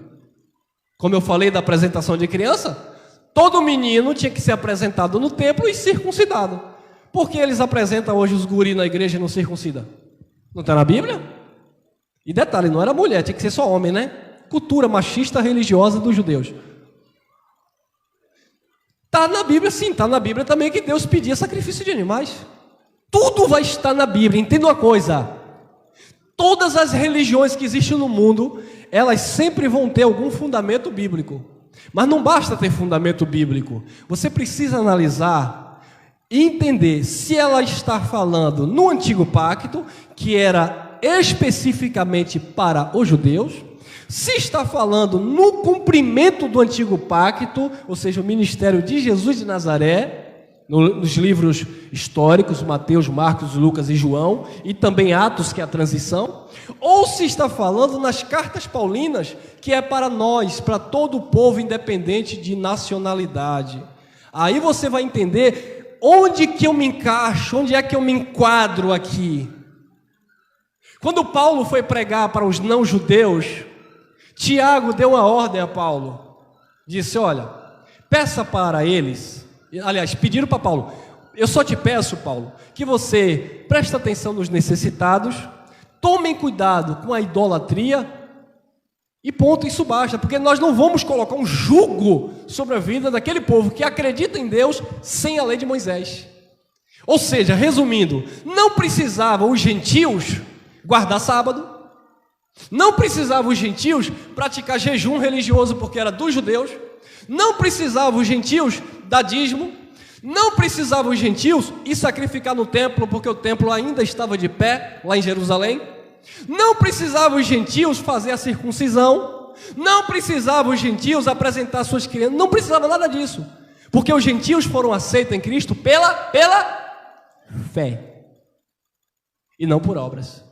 [SPEAKER 1] Como eu falei da apresentação de criança, todo menino tinha que ser apresentado no templo e circuncidado. Por que eles apresentam hoje os guris na igreja e não circuncida? Não está na Bíblia? E detalhe, não era mulher, tinha que ser só homem, né? Cultura machista religiosa dos judeus. Está na Bíblia, sim, está na Bíblia também que Deus pedia sacrifício de animais. Tudo vai estar na Bíblia. Entenda uma coisa: todas as religiões que existem no mundo, elas sempre vão ter algum fundamento bíblico. Mas não basta ter fundamento bíblico. Você precisa analisar e entender se ela está falando no Antigo Pacto, que era especificamente para os judeus, se está falando no cumprimento do Antigo Pacto, ou seja, o ministério de Jesus de Nazaré, nos livros históricos, Mateus, Marcos, Lucas e João, e também Atos, que é a transição, ou se está falando nas cartas paulinas, que é para nós, para todo o povo, independente de nacionalidade. Aí você vai entender onde que eu me encaixo, onde é que eu me enquadro aqui. Quando Paulo foi pregar para os não-judeus, Tiago deu uma ordem a Paulo. Disse: olha, peça para eles, aliás, pediram para Paulo: eu só te peço, Paulo, que você preste atenção nos necessitados, tomem cuidado com a idolatria, e ponto, isso basta, porque nós não vamos colocar um jugo sobre a vida daquele povo que acredita em Deus sem a lei de Moisés. Ou seja, resumindo, não precisavam os gentios guardar sábado, não precisavam os gentios praticar jejum religioso porque era dos judeus, não precisavam os gentios dar dízimo, não precisavam os gentios ir sacrificar no templo porque o templo ainda estava de pé lá em Jerusalém, não precisavam os gentios fazer a circuncisão, não precisavam os gentios apresentar suas crianças, não precisava nada disso, porque os gentios foram aceitos em Cristo pela fé e não por obras.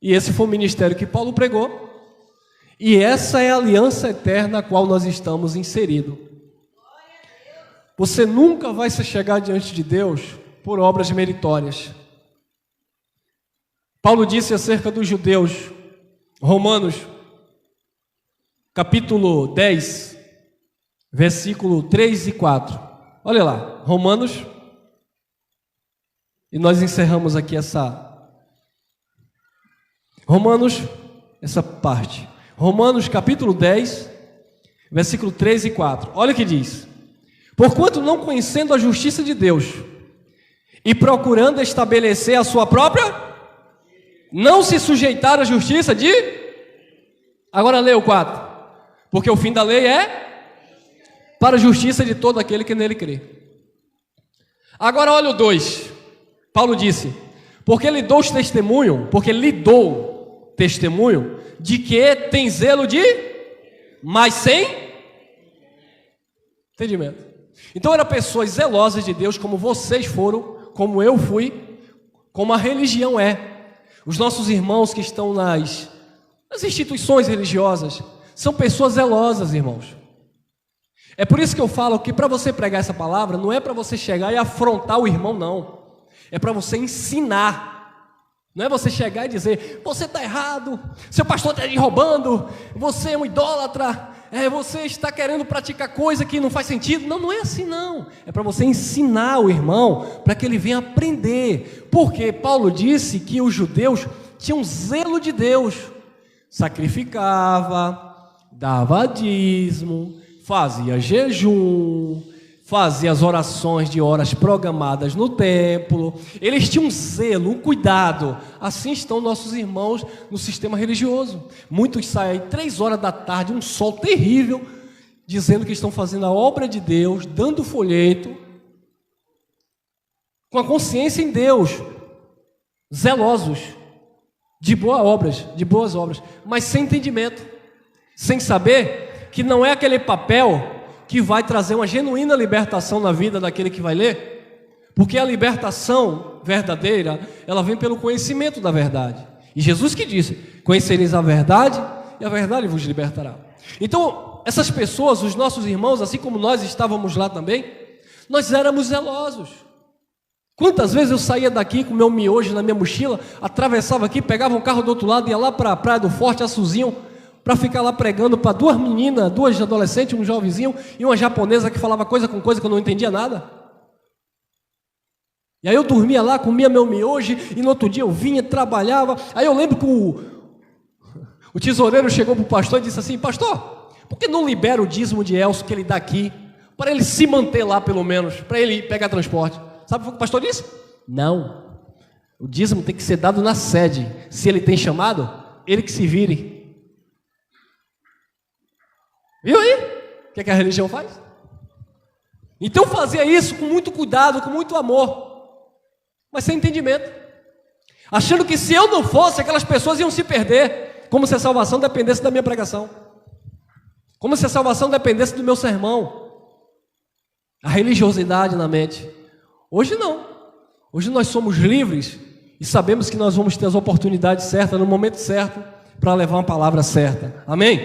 [SPEAKER 1] E esse foi o ministério que Paulo pregou, e essa é a aliança eterna a qual nós estamos inseridos. Você nunca vai se chegar diante de Deus por obras meritórias. Paulo disse acerca dos judeus, Romanos, capítulo 10, versículo 3 e 4. Olha lá, Romanos, e nós encerramos aqui essa parte. Romanos capítulo 10, versículo 3 e 4. Olha o que diz: porquanto não conhecendo a justiça de Deus e procurando estabelecer a sua própria, não se sujeitaram à justiça de... Agora lê o 4. Porque o fim da lei é para a justiça de todo aquele que nele crê. Agora olha o 2. Paulo disse, porque lhe dou testemunho de que tem zelo de, mas sem entendimento. Então eram pessoas zelosas de Deus, como vocês foram, como eu fui, como a religião é. Os nossos irmãos que estão nas instituições religiosas são pessoas zelosas, irmãos. É por isso que eu falo que para você pregar essa palavra, não é para você chegar e afrontar o irmão, não. É para você ensinar. Não é você chegar e dizer, você está errado, seu pastor está lhe roubando, você é um idólatra, você está querendo praticar coisa que não faz sentido. Não, não é assim não. É para você ensinar o irmão, para que ele venha aprender. Porque Paulo disse que os judeus tinham zelo de Deus. Sacrificava, dava dízimo, fazia jejum, fazia as orações de horas programadas no templo. Eles tinham um zelo, um cuidado. Assim estão nossos irmãos no sistema religioso. Muitos saem 3 horas da tarde, um sol terrível, dizendo que estão fazendo a obra de Deus, dando folheto, com a consciência em Deus, zelosos de boas obras, mas sem entendimento, sem saber que não é aquele papel que vai trazer uma genuína libertação na vida daquele que vai ler, porque a libertação verdadeira, ela vem pelo conhecimento da verdade, e Jesus que disse, conhecereis a verdade, e a verdade vos libertará. Então, essas pessoas, os nossos irmãos, assim como nós estávamos lá também, nós éramos zelosos. Quantas vezes eu saía daqui com meu miojo na minha mochila, atravessava aqui, pegava um carro do outro lado, ia lá para a Praia do Forte, Açuzinho, para ficar lá pregando para 2 meninas, 2 adolescentes, um jovenzinho e uma japonesa que falava coisa com coisa que eu não entendia nada. E aí eu dormia lá, comia meu miojo e no outro dia eu vinha, trabalhava. Aí eu lembro que o tesoureiro chegou para o pastor e disse assim, pastor, por que não libera o dízimo de Elcio que ele dá aqui, para ele se manter lá pelo menos, para ele pegar transporte? Sabe o que o pastor disse? Não, o dízimo tem que ser dado na sede. Se ele tem chamado, ele que se vire. Viu aí? O que a religião faz? Então fazia isso com muito cuidado, com muito amor, mas sem entendimento, achando que se eu não fosse, aquelas pessoas iam se perder, como se a salvação dependesse da minha pregação, como se a salvação dependesse do meu sermão. A religiosidade na mente. Hoje não. Hoje nós somos livres e sabemos que nós vamos ter as oportunidades certas no momento certo para levar uma palavra certa. Amém?